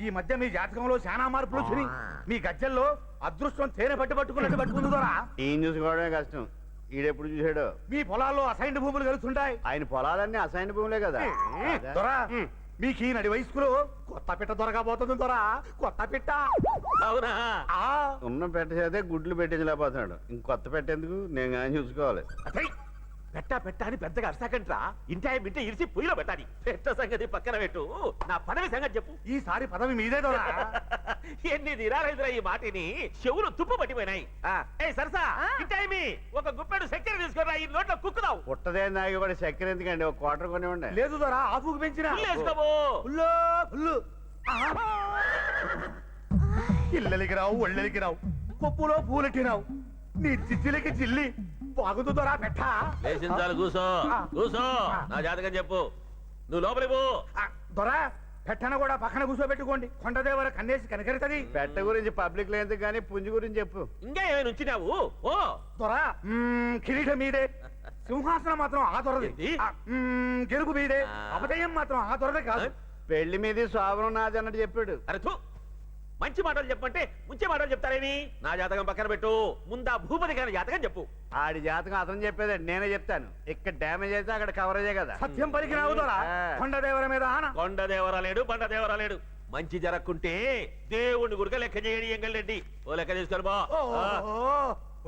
ఈ మధ్య మీ జాతకంలో చాలా మార్పులు వచ్చినాయి. మీ గజ్జల్లో అదృష్టం తేనె పట్టుకున్నట్టు పట్టుకుంది దొరా. ఈయన చూసుకోవడమే కష్టం, ఈడెప్పుడు చూసాడు. మీ పొలాల్లో అసైన్డ్ భూములు కలుస్తుంటాయి. ఆయన పొలాలన్నీ అసైన్ భూములే కదా. దొరా మీకు ఈ నడి వయస్కులో కొత్త పిట్ట దొరగా పోతుంది దొరా. కొత్త పిట్ట అవునా? ఉన్న పెట్ట చేతే గుడ్లు పెట్టించలేకపోతున్నాడు. ఇంకొత్త పెట్టేందుకు నేను కానీ చూసుకోవాలి. పెట్ట అని పెద్దగా అరసాకంట్రా. ఇంటాయ బిడ్డ ఇరిసి పొయ్యిలో పెట్టాలి. పెట్ట సంగతి పక్కన పెట్టు, నా పదవి సంగతి చెప్పు. ఈసారి పదవి మీదే దొరా. ఎన్ని దినాలైందిరా ఈ మాటిని, చెవులు తుప్పు పట్టిపోయినాయి. సరసా ఇంటాయమి ఒక గుప్పెడు చక్కెర తీసుకురా, ఈ నోట్లో కుక్కుదావు. పుట్టదే నాకు కూడా చక్కెర ఎందుకండి, ఒక క్వార్టర్ కొనివ్వండి. లేదు దొరా, ఆపుకు పెంచిన ఇళ్ళకి రావు, ఒళ్ళకి రావు, పప్పులో పూలెట్టినావు. నీ చిచ్చిలకి చిల్లి బాగుంది దొరా. పెట్ట లేచించాలి. కూసో నా జాతకం చెప్పు. నువ్వు లోపలి పో. దొరా పెట్టన కూడా పక్కన కూర్చోబెట్టుకోండి. కొండదేవర కన్నేసి కనకరుతుంది. పెట్ట గురించి పబ్లిక్ లో ఎందుకు కానీ పుంజు గురించి చెప్పు. ఇంకా ఏమైనా ఉంచినావు? ఓ దొరా కిరీటం మీదే, సింహాసనం మాత్రం ఆ దొరది. గెలుపు మీదే, అపజయం మాత్రం ఆ దొరదే కాదు. పెళ్లి మీద శోభనం నాది అన్నట్టు చెప్పాడు. అరే తూ, మంచి మాటలు చెప్పంటే ముంచే మాటలు చెప్తారేమి? నా జాతకం పక్కన పెట్టు, ముందా భూపతి గారి జాతకం చెప్పు. ఆడి జాతకం అతను చెప్పేదండి, నేనే చెప్తాను. ఇక్కడ డ్యామేజ్ అయితే అక్కడ కవరేజే కదా. సత్యం పలికి రావుదోరా. కొండదేవర మీద ఆన. కొండదేవరా లేడు, బండదేవరా లేడు. మంచి జరగకుంటే దేవుణ్ణి గురిక లెక్క చేయడి ఎంగళ్ళెడ్డి. ఓ లెక్క తీసుకొని బా.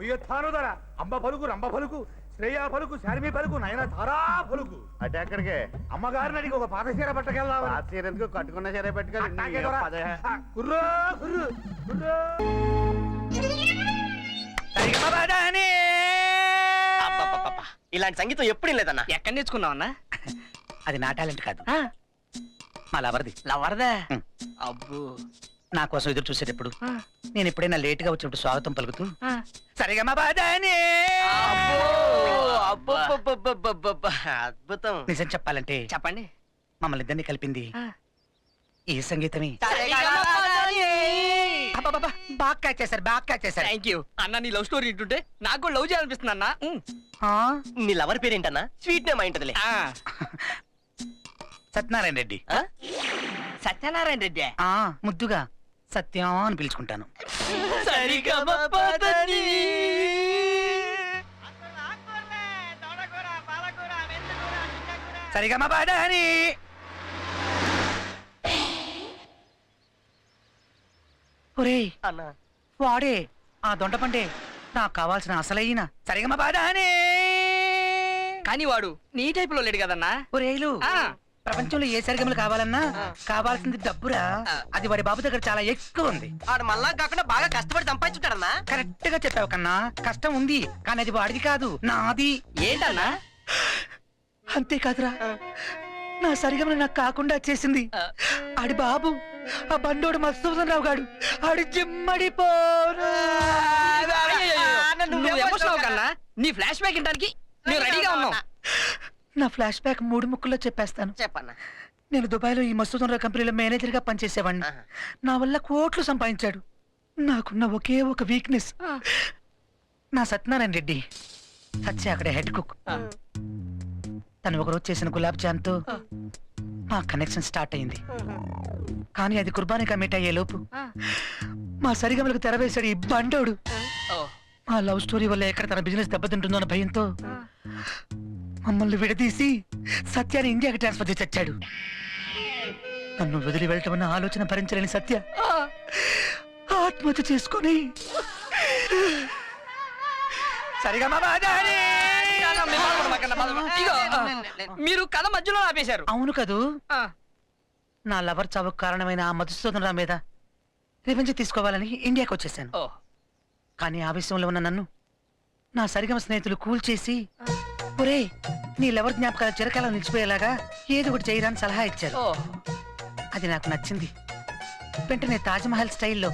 ఉయ్యొత్తాను దొరా. అంబ పలుకు, రంబ పలుకు, శ్రేయా పలుకు, శారమి పలుకు, నయన తారా పలుకు. అటు ఎక్కడికే? అమ్మగారిని అడిగి ఒక పాత చీర పట్టకెళ్దాం. ఆ చీర ఎందుకు, కట్టుకున్న చీర పెట్టుకోవాలి. కుర్రో కుర్రు కుర్రో. ఇలాంటి సంగీతం ఎప్పుడు లేదన్నా. ఎక్కడ నేర్చుకున్నావన్నా? అది నా టాలెంట్ కాదు, మా లవర్ది. లవర్దా? అబ్బో, నా కోసం ఎదురు చూసేటప్పుడు నేను ఎప్పుడైనా లేట్ గా వచ్చినప్పుడు స్వాగతం పలుకుతూ సరిగా మా బాధాని. అద్భుతం. నిజం చెప్పాలంటే చెప్పండి. మమ్మల్ని ఇద్దరిని కలిపింది ఈ సంగీతమే. అబ్బబ్బబ్బా, బాగా క్యాచ్ చేశారు, బాగా క్యాచ్ చేశారు. థ్యాంక్ యూ అన్న. నీ లవ్ స్టోరీ వింటుంటే నాకు కూడా లవ్ చేయాలనిపిస్తుంది అన్న. నీ లవర్ పేరేంటన్నా? స్వీట్ నేమ్ అయింటదిలే. సత్యనారాయణ రెడ్డి. సత్యనారాయణ రెడ్డి. ముద్దుగా సత్యం అని పిలుచుకుంటాను. సరిగా మా బాధాని. ఒరేయ్ అన్నా, వాడే ఆ దొండపండే నాకు కావాల్సిన అసలైన సరిగా మా బాధాని. కానీ వాడు నీ టైప్ లో లేడు కదన్నా. ఒరేలు, ప్రపంచంలో ఏ సరిగమలు కావాలన్నా కావాల్సింది డబ్బురా. అది వాడి బాబు దగ్గర చాలా ఎక్కువ ఉంది. ఆడు మళ్ళా కాకుండా బాగా కష్టపడి సంపాదించుంటాడన్నా. కరెక్ట్ గా చెప్పావు కన్నా. కష్టం ఉంది కానీ అది వాడిది కాదు, నాది. ఏంటన్నా? అంతేకాదురా, నా సరిగమని నాకు కాకుండా చేసింది ఆడి బాబు, ఆ బండోడు మధుసూదన్ రావు గాడు. ఆడి జిమ్మడిపోరు. నువ్వు ఎమోషనల్ కన్నా. నీ ఫ్లాష్ బ్యాక్ ఇంటానికి నువ్వు రెడీగా ఉన్నావు. నా ఫ్లాష్ బ్యాక్ 3 ముక్కల్లో చెప్పేస్తాను. చెప్పన్నా. నేను దుబాయ్లో ఈ మధుసూదన్ రావు కంపెనీలో మేనేజర్ గా పనిచేసేవాడిని. నా వల్ల కోట్లు సంపాదించాడు. నాకున్న ఒకే ఒక వీక్నెస్, నా సత్యనారాయణ రెడ్డి సత్య అక్కడ హెడ్ కుక్. తను ఒకరోజు చేసిన గులాబ్ జామ్తో మా కనెక్షన్ స్టార్ట్ అయింది. కానీ అది కుర్బానీ కమిట్ అయ్యే లోపు మా సరిగమలకు తెరవేశాడు ఈ బండోడు. మా లవ్ స్టోరీ వల్ల ఎక్కడ తన బిజినెస్ దెబ్బతింటుందో అన్న భయంతో మమ్మల్ని విడదీసి సత్యాన్ని ఇండియాకి ట్రాన్స్ఫర్ చేసి వచ్చాడు. నన్ను వదిలి వెళ్ళటమన్న ఆలోచన భరించలేని సత్య ఆత్మహత్య చేసుకొని మీరు కథ మధ్యలో ఆపేశారు. అవును కదూ. నా లవర్ చావుకు కారణమైన ఆ మధుసూదన్ రావు మీద రివెంజ్ తీసుకోవాలని ఇండియాకి వచ్చేసాను. కానీ ఆవేశంలో ఉన్న నన్ను నా సరిగమ స్నేహితులు కూల్ చేసి, ఒరే నీ లవర్ జ్ఞాపకాలు చిరకాలం నిలిచిపోయేలాగా ఏదో ఒకటి చేయరాని సలహా ఇచ్చారు. అది నాకు నచ్చింది. వెంటనే తాజ్మహల్ స్టైల్లో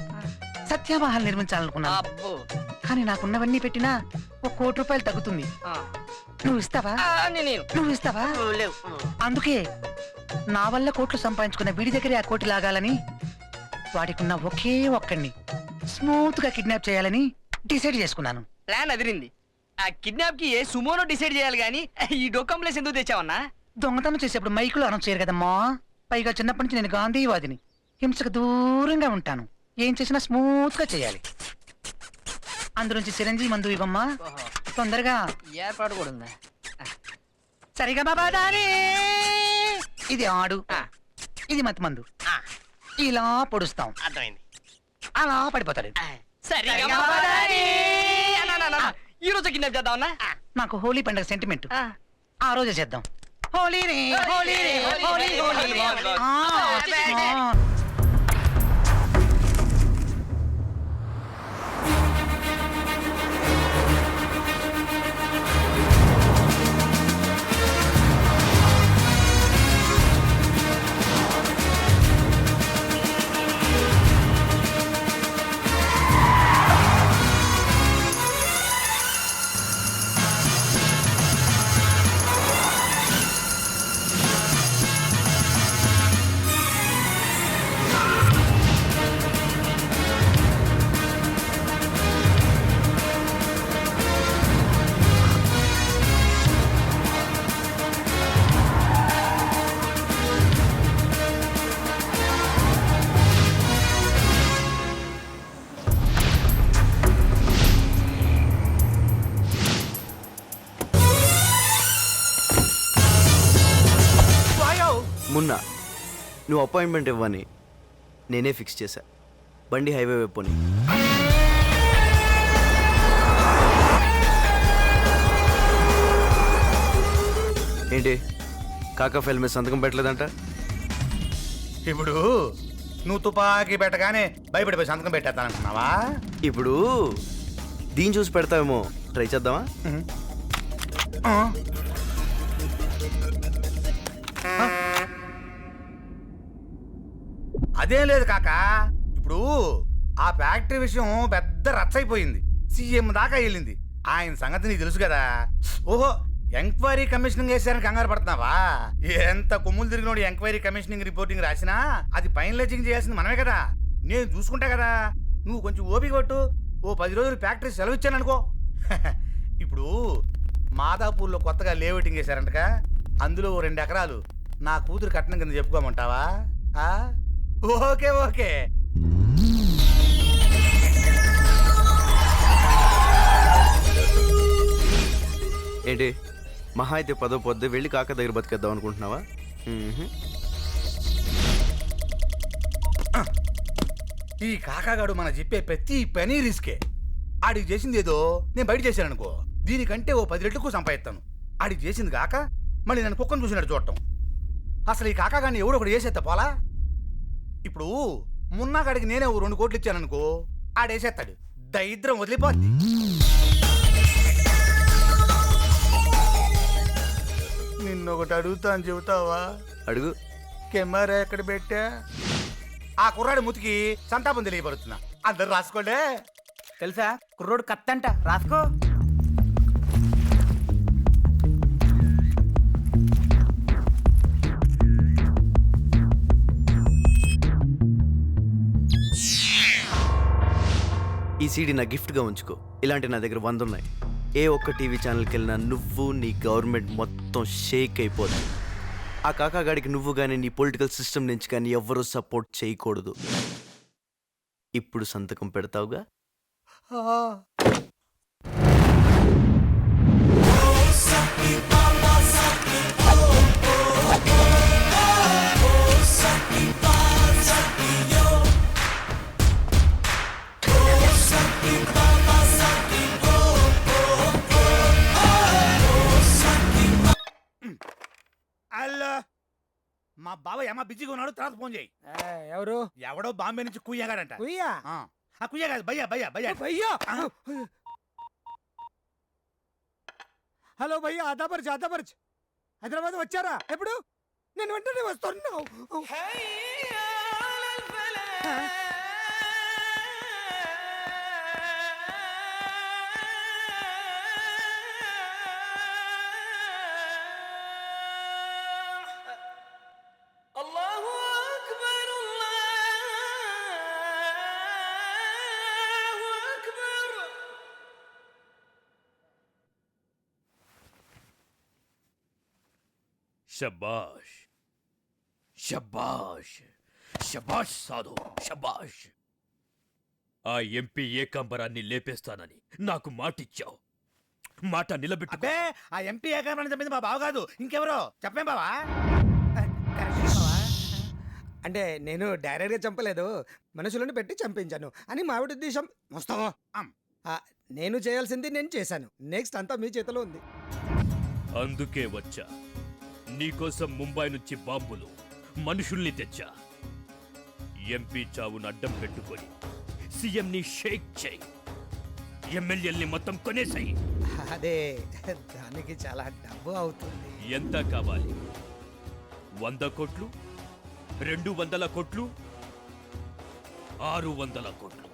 సత్యామహల్ నిర్మించాలనుకున్నాను. కానీ నాకున్నవన్నీ పెట్టినా ₹1,00,00,000 తగ్గుతుంది. నువ్వు ఇస్తావా? నువ్వు ఇస్తావా? అందుకే నా వల్ల కోట్లు సంపాదించుకున్న వీడి దగ్గరే ఆ కోటి లాగాలని, వాడికున్న ఒకే ఒక్కడిని స్మూత్ గా కిడ్నాప్ చేయాలని డిసైడ్ చేసుకున్నాను. ప్లాన్ అదిరింది. ఆ కిడ్నాప్ కి ఏ సుమోనో డిసైడ్ చేయాలి గానీ ఈ డొక్కం ప్లేస్ ఎందుకు తెచ్చావన్నా? దొంగతనం చేసేప్పుడు మైకులో అనౌన్స్ చేయరు కదమ్మా. పైగా చిన్నప్పటి నుంచి నేను గాంధీవాదిని. హింసకు దూరంగా ఉంటాను. ఏం చేసినా స్మూత్ గా చేయాలి. అందులోంచి చిరంజీవి మందు ఇవ్వమ్మా తొందరగా. ఏర్పాటు కూడా ఉందా? సరిగా బాబా దాని ఇది ఆడు, ఇది మత్తు మందు. ఇలా పొడుస్తాం, అర్థమైంది. అలా పడిపోతాడు. ఈ రోజు కిడ్నాప్ చేద్దామన్నా? నాకు హోలీ పండుగ సెంటిమెంట్. ఆ రోజే చేద్దాం. హోలీ రే హోలీ రే హోలీ హోలీ. మున్నా, నువ్వు అపాయింట్మెంట్ ఇవ్వని నేనే ఫిక్స్ చేశా. బండి హైవే వైపుని. ఏంటి కాకా ఫైల్ మీద సంతకం పెట్టలేదంట? ఇప్పుడు నువ్వు తుపాకీ పెట్టగానే భయపడిపోయి సంతకం పెట్టేస్తానంటున్నావా? ఇప్పుడు దీన్ని చూసి పెడతావేమో, ట్రై చేద్దామా? అదేం లేదు కాక, ఇప్పుడు ఆ ఫ్యాక్టరీ విషయం పెద్ద రచ్చ అయిపోయింది. సీఎం దాకా వెళ్ళింది. ఆయన సంగతి నీకు తెలుసు కదా. ఓహో, ఎంక్వైరీ కమిషనింగ్ వేసారని కంగారు పడుతున్నావా? ఎంత కొమ్ములు తిరిగినోడు ఎంక్వైరీ కమిషనింగ్ రిపోర్టింగ్ రాసినా అది ఫైనలైజింగ్ చేయాల్సింది మనమే కదా. నేను చూసుకుంటా కదా. నువ్వు కొంచెం ఓపిక పట్టు. ఓ 10 రోజులు ఫ్యాక్టరీ సెలవు ఇచ్చాననుకో. ఇప్పుడు మాదాపూర్లో కొత్తగా లేఅవుటింగ్ వేశారంటగా. అందులో 2 ఎకరాలు నా కూతురు కట్నం కింద చెప్పుకోమంటావా? Okay okay. ఏంటి మహా అయితే 10వ పొద్దు వెళ్ళి కాక దగ్గర బతికేద్దాం అనుకుంటున్నావా? ఈ కాకాగాడు మన చెప్పే ప్రతి పని రిస్కే. ఆడికి చేసింది ఏదో నేను బయట చేశాననుకో, దీనికంటే ఓ 10 రెట్లకు సంపాదిస్తాను. ఆడికి చేసింది కాక మళ్ళీ నన్ను కుక్కను చూసినట్టు చూడటం. అసలు ఈ కాకాగాడిని ఎవడో ఒకటి చేసేస్తా పోలా. ఇప్పుడు మున్నాగాడికి నేనే ఓ 2 కోట్లు ఇచ్చాననుకో, ఆడేసేస్తాడు. దరిద్రం వదిలిపోద్ది. నిన్నొకటి అడుగుతా అని చెబుతావా? అడుగు. కెమెరా ఎక్కడ పెట్టా? ఆ కుర్రాడి ముతికి సంతాపం తెలియబడుతున్నా. అందరు రాసుకోండి. తెలుసా కుర్రోడు కత్తంట, రాసుకో. ఈ సీడీ నా గిఫ్ట్గా ఉంచుకో. ఇలాంటి నా దగ్గర 100 ఉన్నాయి. ఏ ఒక్క టీవీ ఛానల్కి వెళ్ళినా నువ్వు నీ గవర్నమెంట్ మొత్తం షేక్ అయిపోతుంది. ఆ కాకాగాడికి నువ్వు కానీ నీ పొలిటికల్ సిస్టమ్ నుంచి కానీ ఎవ్వరూ సపోర్ట్ చేయకూడదు. ఇప్పుడు సంతకం పెడతావుగా? హలో, మా బాబాయ్ అమ్మ బిజీగా ఉన్నాడు, తర్వాత ఫోన్ చేయి. ఎవరు? ఎవడో బాంబే నుంచి కుయ్యగాడంట. కుయ్యా? ఆ కుయ్య కాదు, భయ్యా భయ్యా భయ్యా భయ్యా. హలో భయ్యా, ఆదాపర్చ్ ఆదాపర్చ్. హైదరాబాద్ వచ్చారా? ఎప్పుడు? నేను వెంటనే వస్తున్నావు. శబాష్ శబాష్ శబాష్ సాధు శబాష్. ఆ ఎంపీ ఏకాంబరాన్ని లేపేస్తానని నాకు మాటిచ్చావు. మాట నిలబెట్టు. అబ్బే, ఆ ఎంపీ ఏకాంబరాన్ని చంపింది మా బావ కాదు, ఇంకెవరో. చెప్పేం బావా? అంటే నేను డైరెక్ట్ గా చంపలేదు, మనుషులను పెట్టి చంపించాను అని మావిడ ఉద్దేశం. వస్తావా? నేను చేయాల్సింది నేను చేశాను, నెక్స్ట్ అంతా మీ చేతిలో ఉంది. అందుకే వచ్చా. నీకోసం ముంబై నుంచి బాంబులు, మనుషుల్ని తెచ్చా. ఎంపీ చావును అడ్డం పెట్టుకొని సీఎంని షేక్ చేయి, ఎమ్మెల్యేల్ని మొత్తం కొనేసాయి. అదే, దానికి చాలా డబ్బు అవుతుంది. ఎంత కావాలి? 100 కోట్లు, 200 కోట్లు, 600 కోట్లు?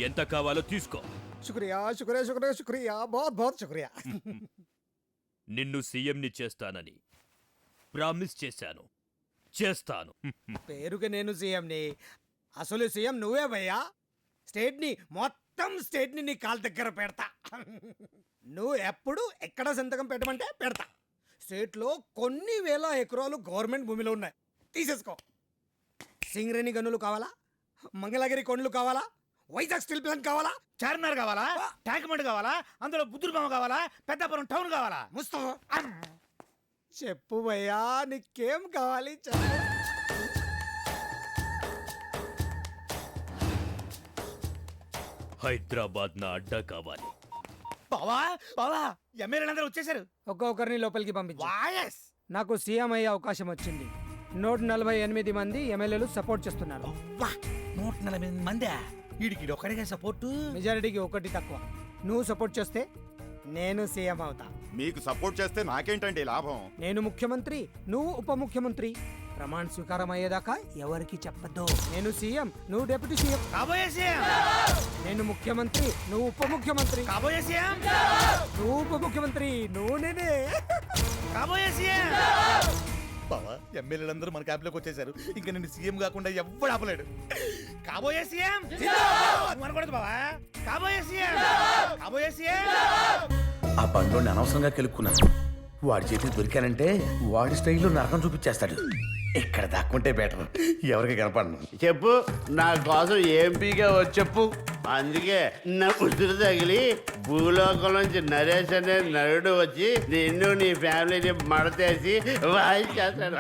ఎంత కావాలో తీసుకో. శుక్రియా శుక్రియా శుక్రియా శుక్రియా, బహుత్ బహుత్ శుక్రియా. నిన్ను సీఎంని చేస్తానని ప్రామిస్ చేశాను, చేస్తాను. పేరుకి నేను సీఎంని, అసలు సీఎం నువ్వే భయ్యా. మొత్తం స్టేట్ ని నీ కాళ్ళ దగ్గర పెడతా. నువ్వు ఎప్పుడు ఎక్కడ సంతకం పెట్టమంటే పెడతా. స్టేట్ లో కొన్ని వేల ఎకరాలు గవర్నమెంట్ భూమిలో ఉన్నాయి, తీసేసుకో. సింగరేణి గనులు కావాలా? మంగళగిరి కొండలు కావాలా? వైజాగ్ స్టీల్ ప్లాంట్ కావాలా? చార్మినార్ కావాలా? ట్యాంక్ బండ్ కావాలా? అందులో బుద్ధుడు బొమ్మ కావాలా? పెద్దాపురం టౌన్ కావాలా? ముస్తాఫా చెప్పు భయ్యా, నీకేం కావాలి చెప్పు. హైదరాబాద్ నా అడ్డా కావాలి. బావా బావా, ఎమ్మెల్యేలందరూ వచ్చేసారు. ఒక్కొక్కరిని లోపలికి పంపించు. వాయస్, నాకు సీఎం అయ్యే అవకాశం వచ్చింది. 148 మంది ఎమ్మెల్యేలు సపోర్ట్ చేస్తున్నారు. 148 మంది. వీడికి ఒక్కడిగా సపోర్టు. మెజారిటీకి ఒకటి తక్కువ. నువ్వు సపోర్ట్ చేస్తే నేను సీఎం అవుతా. మీకు సపోర్ట్ చేస్తే నాకేంటండి లాభం? నేను ముఖ్యమంత్రి, నువ్వు ఉప ముఖ్యమంత్రి. ప్రమాణ స్వీకారం అయ్యేదాకా ఎవరికి చెప్పద్దు. నేను సీఎం, నువ్వు డిప్యూటీ సీఎం. కాబోయే సీఎం. నేను ముఖ్యమంత్రి, నువ్వు ఉప ముఖ్యమంత్రి. కాబోయే సీఎం. నువ్వు ఉప ముఖ్యమంత్రి, నువ్వు నేనే. కాబోయే సీఎం. బావా, ఎమ్మెల్యేలందరూ మన క్యాంప్లోకి వచ్చేసారు. ఇంకా నిన్ను సీఎం కాకుండా ఎవ్వడు ఆపలేడు. కాబోయే సీఎం అనకూడదు బావా. కాబోయే సీఎం, కాబోయే సీఎం. ఆ బండోని అనవసరంగా కెలుక్కున్నాను. వాడి చేతికి దొరికానంటే వాడి స్టైల్లో నరకం చూపించేస్తాడు. ఇక్కడ దాక్కుంటే బెటర్, ఎవరికి కనపడను. చెప్పు, నా కోసం ఎంపీగా చెప్పు. అందుకే నా ఉసురు తగిలి భూలోకం నుంచి నరేష్ అనే నరుడు వచ్చి నిన్ను నీ ఫ్యామిలీని మడతేసి వాయించేస్తాడు.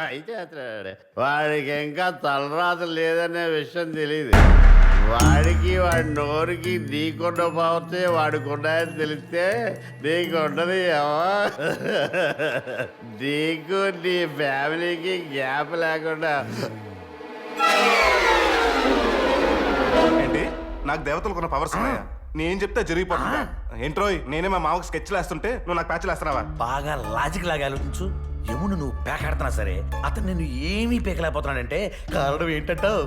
వాడికి ఇంకా తలరాత లేదనే విషయం తెలియదు. వాడికి వాడి నోరుకి నీకున్న పోతే వాడికి ఉన్నాయని తెలిస్తే నీకుండదు ఏమో. నీకు నీ ఫ్యామిలీకి గ్యాప్ లేకుండా. ఏంటి, నాకు దేవతలు కొన్న పవర్స్ ఉన్నాయా? నేను చెప్తే జరిగిపోతుందా? ఏంట్రోయ్, నేనే మా మామకు స్కెచ్లు వేస్తుంటే నువ్వు నాకు ప్యాచ్లు వేస్తున్నావా? బాగా లాజిక్ లాగా ఆలోచించు. యమును నువ్వు పేకాడుతున్నా సరే అతను నేను ఏమీ పేకలేకపోతున్నాడంటే కారణం ఏంటంటావు?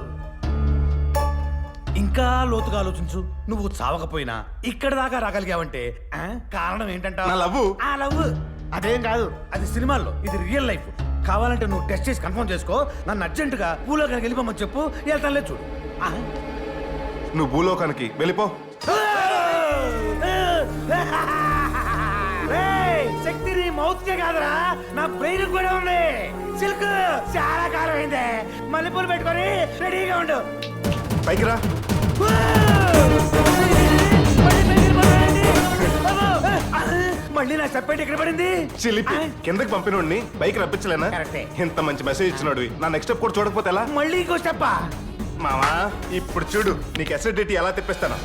ఇంకా లోతుగా ఆలోచించు. నువ్వు చావకపోయినా ఇక్కడ దాకా రాగలిగావంటే కారణం ఏంటంటావు? లవ్. అదేం కాదు, అది సినిమాల్లో, ఇది రియల్ లైఫ్. కావాలంటే నువ్వు టెస్ట్ చేసి కన్ఫర్మ్ చేసుకో. నన్ను అర్జెంటుగా భూలోకానికి వెళ్ళిపోమని చెప్పు, వెళ్తానులే చూడు. నువ్వు భూలోకానికి వెళ్ళిపో. శక్తి నీ మౌత్ కే కాదురా, నా బ్రెయిన్ కూడా ఉంది. సిల్క్ చాలా కాలం అయిందే మల్లెపూలు పెట్టుకొని రెడీగా ఉండు పైకి రా. మళ్ళీ నా చెప్పేటి ఇక్కడ పడింది చిలిపి కిందకి పంపినోడిని బైక్ రప్పించలేనా? ఇంత మంచి మెసేజ్ ఇచ్చినోడు నా నెక్స్ట్ స్టెప్ కూడా చూడకపోతే ఎలా? మళ్ళీ ఇంకో స్టెప్పా? మావా ఇప్పుడు చూడు నీకు అసిడిటీ ఎలా తెప్పిస్తాను.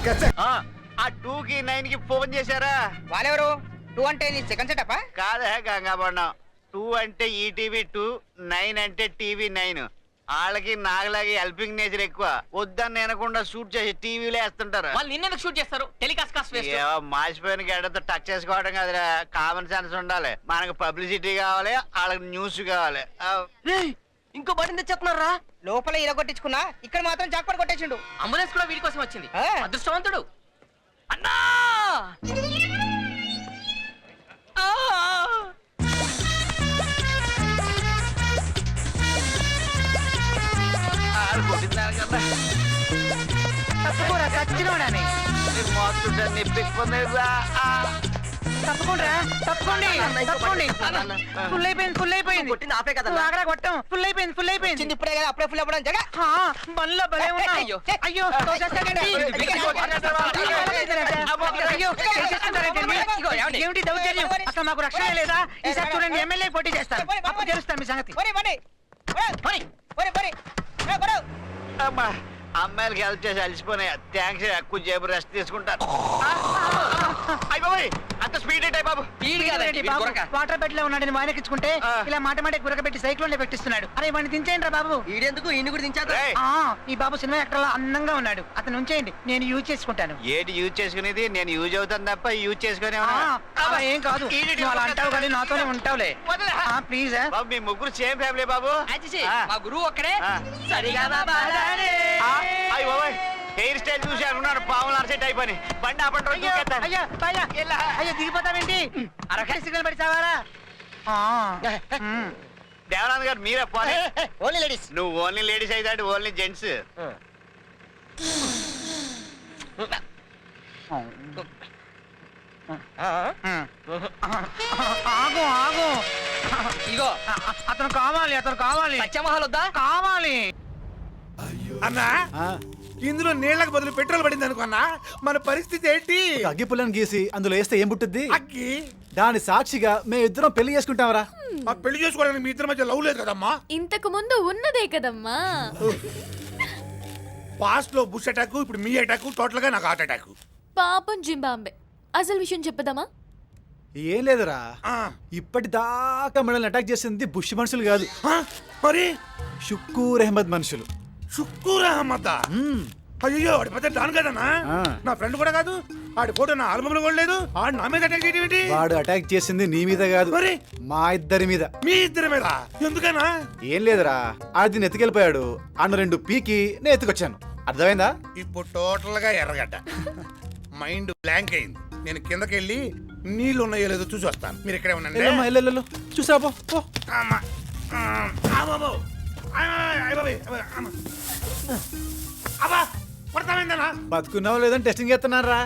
ఆ 2 కి 9 కి ఫోన్ చేశారా? వాళ్ళెవరు 2 అంటే నీ సెకండ్ సెటప్ కాదే గంగాబಣ್ಣం. 2 అంటే ఈటీవీ 2, 9 అంటే టీవీ 9. వాళ్ళకి నాగలాగి హెల్పింగ్ నేచర్ ఎక్కువ. వద్దని వినకుండా షూట్ చేసి టీవీలో వేస్తుంటారు. వాళ్ళు నిన్నెందుకు షూట్ చేస్తారు? Telecast cost waste. మాసిపోయిన గడ్డతో టచ్ చేసుకోవడం కదరా, కామన్ సెన్స్ ఉండాలి. మనకు పబ్లిసిటీ కావాలి, వాళ్ళకి న్యూస్ కావాలి. ఇంకో బటన్ తెచ్చేస్తున్నారా? లోపల ఇరగొట్టించుకున్నా, ఇక్కడ మాత్రం జాక్పాట్ కొట్టేసిండు. అంబులెన్స్ కూడా వీడి కోసం వచ్చింది. అదృష్టవంతుడు. అన్నా తప్పుకోరా చచ్చినోడాని. తప్పకుండా తప్పకోండి తప్పకోండి. ఫుల్ అయిపోయింది ఫుల్ అయిపోయింది. ఆపే కదా ఆగరా కొట్టం. ఫుల్ అయిపోయింది ఫుల్ అయిపోయింది. ఇప్పుడే కదా అప్పుడే ఫుల్ అవ్వడం జగ. బండ్లో భలే ఉన్నా. అయ్యో అయ్యో తోసేస్తారండి. అయ్యో చేసేస్తున్నారండి. ఏమిటి దౌర్జన్యం? అసలు మాకు రక్షణ లేదా? ఈసారి చూడండి ఎమ్మెల్యే పోటీ చేస్తాను, అప్పుడు తెలుస్తాను మీ సంగతి. అమ్మా అమ్మాయిలకి హెల్ప్ చేసి అలసిపోయినాయి. థ్యాంక్స్. ఎక్కువ జేబు రెస్ట్ తీసుకుంటాను. అయిపోయి అంత స్పీడ్ ఏంటి బాబు? వాటర్ బెడ్ లో ఉన్నాడని వాయనకిచ్చుకుంటే ఇలా మాట మాట గురకబెట్టి సైక్లోన్ లో పెట్టిస్తున్నాడు. అరే వాడిని దించేయండి రా బాబు. ఈడెందుకు ఈయన కూడా దించేద్దాం. ఈ బాబు సినిమా యాక్టర్ లా అందంగా ఉన్నాడు, అతను ఉంచేయండి, నేను యూజ్ చేసుకుంటాను. ఏంటి యూజ్ చేసుకునేది? నేను యూజ్ అవుతాను తప్ప యూజ్ చేసుకునే ఏం కాదు, నువ్వు అలా అంటావు కానీ నాతోనే ఉంటావులే. ప్లీజ్ బాబు, మీ ముగ్గురు సేమ్ ఫ్యామిలీ బాబు. మా గురువు ఒక్కడే. సరిగా హెయిర్ స్టైల్ చూసి అనుకున్నాను పావులు అరసెట్ అయిపోయి బండి అయ్యా దిగిపోతావేంటి? అరగంట సిగ్నల్ పడిచావారా? దేవనాథ్ గారు మీరే పోనీ. Only ladies. నువ్వు ఓన్లీ లేడీస్ అయితే ఓన్లీ జెంట్స్. ఆగు ఆగు. ఇగో అతను కావాలి, అతను కావాలి. సత్యమహల్ వద్దా? కావాలి. అన్నా ఇందులో నీళ్లకు బదులు పెట్రోల్ పడింది అనుకున్నా, మన పరిస్థితి ఏంటి? అగ్గి పుల్లని గీసి అందులో వేస్తే ఏం పుట్టుద్ది? అగ్గి. దాని సాక్షిగా మేము ఇద్దరం పెళ్లి చేసుకుంటామరా? ఆ పెళ్లి చేసుకోవడానికి మీ ఇద్దరి మధ్య లవ్ లేదు కదమ్మా? ఇంతకు ముందు ఉన్నదే కదమ్మా. పాస్ట్ లో బుష్ అటాక్, ఇప్పుడు మీ అటాక్, టోటల్ గా నాకు హార్ట్ అటాక్. పాపం జింబాంబే. అసలు విషయం చెప్పదామా? ఏం లేదురా, ఇప్పటిదాకా మనల్ని అటాక్ చేసింది బుష్ మనుషులు కాదు, మరి షుక్కూర్ అహ్మద్ మనుషులు. షుక్కూర్ అహ్మద్? అయ్యో వాడి పెద్ద డాన్ కదన్నా, నా ఫ్రెండ్ కూడా కాదు. ఆడి ఫోటో నా ఆల్బమ్ లో కూడా లేదు. ఆడు నా మీద అటాక్ చేయడం ఏంటి? వాడు అటాక్ చేసింది నీ మీద కాదు, మరి మా ఇద్దరి మీద. మీ ఇద్దరి మీద? ఎందుకనా? ఏం లేదురా, ఆడిని ఎత్తుకెళ్ళిపోయాడు, అన్న 2 పీకి నేను ఎత్తుకొచ్చాను. అర్థమైందా? ఇప్పుడు టోటల్ గా ఎర్రగడ్డ, మైండ్ బ్లాంక్ అయింది. నేను కిందకెళ్ళి నీళ్ళు ఉన్నాయో లేదో చూసి వస్తాను. మీరు ఇక్కడే ఉండండి. చూసాబో. బతుకున్నావు లేదని టెస్టింగ్ చేస్తున్నారా?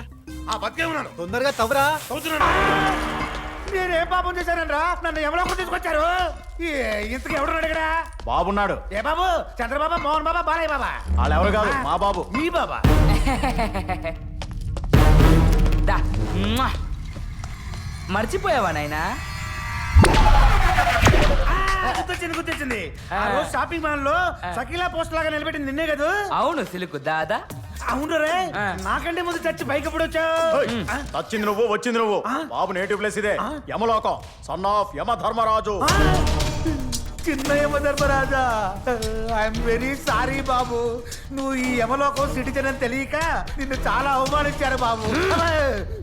బతికే ఉన్నాను. తొందరగా తవ్వరా. నేనేం పాపం చేశానరా? నన్ను ఎవరో తీసుకొచ్చారు. ఇంతకు ఎవడున్నాడు ఇక్కడ? బాబున్నాడు. ఏ బాబు? చంద్రబాబా, మోహన్ బాబా, బాలయ్య బాబా? వాళ్ళు ఎవరు కాదు, మా బాబు. మీ బాబా? మర్చిపోయావా నాయనా? గుర్తొచ్చింది. షాపింగ్ మాల్ లో సకీలా పోస్ట్ లాగా నిలబెట్టింది నిన్నే కదా? అవును సిలుకు దాదా. అవును రే, నాకంటే ముందు చచ్చి బైక్ ఎప్పుడు వచ్చావు? వచ్చింది నువ్వు, వచ్చింది నువ్వు. బాబు నేటివ్ ప్లేస్ ఇదే, యమలోకం, సన్ ఆఫ్ యమ ధర్మరాజు. చిన్న యమధర్మరాజా, ఐఎమ్ వెరీ సారీ బాబు. నువ్వు ఈ యమలోకం సిటిజన్ అని తెలియక నిన్ను చాలా అవమానించారు బాబు.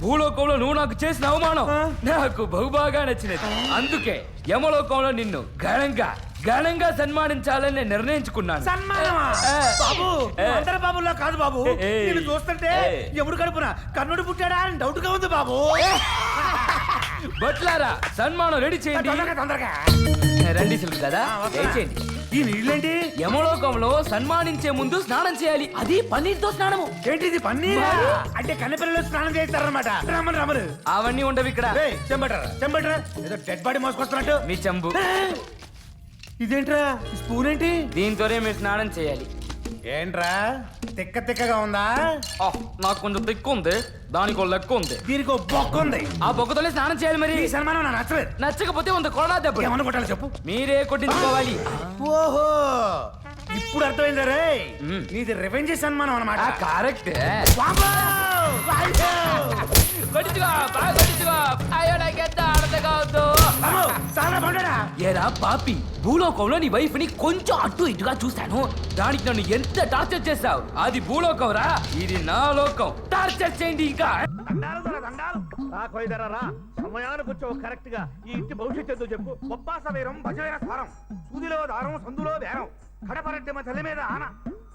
భూలోకంలో నువ్వు నాకు చేసిన అవమానం నాకు బహుబాగా నచ్చినది. అందుకే యమలోకంలో నిన్ను ఘనంగా సన్మానించాలని నిర్ణయించుకున్నాను. సన్మానమా? బాబు అందరి బాబుల్లో కాదు బాబు. నేను చూస్తుంటే ఎప్పుడు కడుపున కర్ణుడు పుట్టాడా అని డౌట్ గా ఉంది బాబు. బట్లారా సన్మానం రెడీ చేయండి. తొందరగా రండి సిల్క్ కదా, చేయండి. ఈ నీళ్ళేంటి? యమలోకంలో సన్మానించే ముందు స్నానం చేయాలి, అది పన్నీర్తో స్నానము. ఏంటిది పన్నీర్? అంటే కన్నెపిల్లలు స్నానం చేస్తారన్నమాట. రమ్మను. అవన్నీ ఉండవు ఇక్కడ. చెంబటరా ఏదో డెడ్ బాడీ మోసుకొస్తున్నట్టు. మీ చెంబు ఇదేంట్రా ఈ స్పూన్ ఏంటి? దీంతోనే మీరు స్నానం చేయాలి. ఏంట్రా తిక్క తిక్కగా ఉందా? నాకు కొంచెం తిక్కు ఉంది, దానికి ఒక లెక్క ఉంది, దీనికి ఒక బొక్క ఉంది. ఆ బొక్కతోనే స్నానం చేయాలి. మరి ఈ సన్మానం నాకు నచ్చలేదు. నచ్చకపోతే ఉంది కొడా దెబ్బ. ఏమన్నా కొట్టాలి చెప్పు. మీరే కొట్టించుకోవాలి. ఓహో ఇప్పుడు అర్థమైందా రే, నీది రివెంజ్ సన్మానం అన్నమాట. కరెక్ట్. ఏరా పాపి, భూలోకంలో నీ వైఫ్ ని కొంచెం అటు ఇటుగా చూశాను, దానికి నన్ను ఎంత టార్చర్ చేశావు. అది భూలోకం రా, ఇది నా లోకం. టార్చర్ చేయండి ఇంకా. సమయానికి వచ్చావు కరెక్ట్ గా. ఈ ఇంటి భవిష్యత్తు ఏందో చెప్పు. బొప్పాస వీరం భజవేర సారం, సూదిలో దారం సందులో బేరం, కడపరెడ్డి మా తల్లి మీద ఆన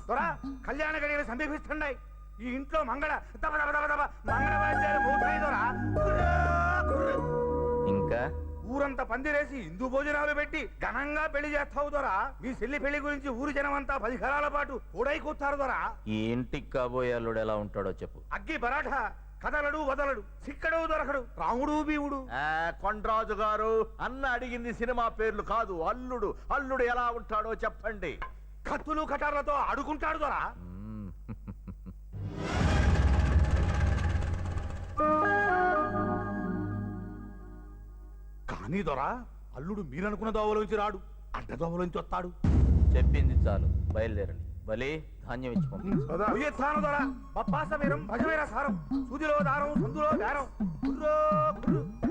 దొరా కళ్యాణ గడియలు సమీపిస్తున్నాయి. ఈ ఇంట్లో మంగళ దబ దబ దబ దబ మంగళ వాద్యాలు మోగుతాయి దొరా. ఇంకా ఊరంతా పందిరేసి హిందూ భోజనాలు పెట్టి ఘనంగా పెళ్లి చేస్తావు దొరా. మీ చెల్లి పెళ్లి గురించి ఊరు జనమంతా 10 కాలాల పాటు కూడై కూర్తారు దొరా. ఈ ఇంటికి కాబోయే అల్లుడు ఎలా ఉంటాడో చెప్పు. అగ్గి బరాఠా, కదలడు వదలడు, సిక్కడు దొరకడు, రాముడు భీముడు. కొండరాజు గారు అన్న అడిగింది సినిమా పేర్లు కాదు, అల్లుడు. అల్లుడు ఎలా ఉంటాడో చెప్పండి. కత్తులు కటార్లతో ఆడుకుంటాడు దొరా. కానీ దొరా అల్లుడు మీరనుకున్న దోవలోంచి రాడు, అడ్డ దోవలోంచి వస్తాడు. చెప్పింది చాలు, బయలుదేరండి. బలి ధాన్యం ఇచ్చి పంపించు. దొరా పప్పాస వీరం భజవీర సారం, సూదిలో దారం సందులో బేరం.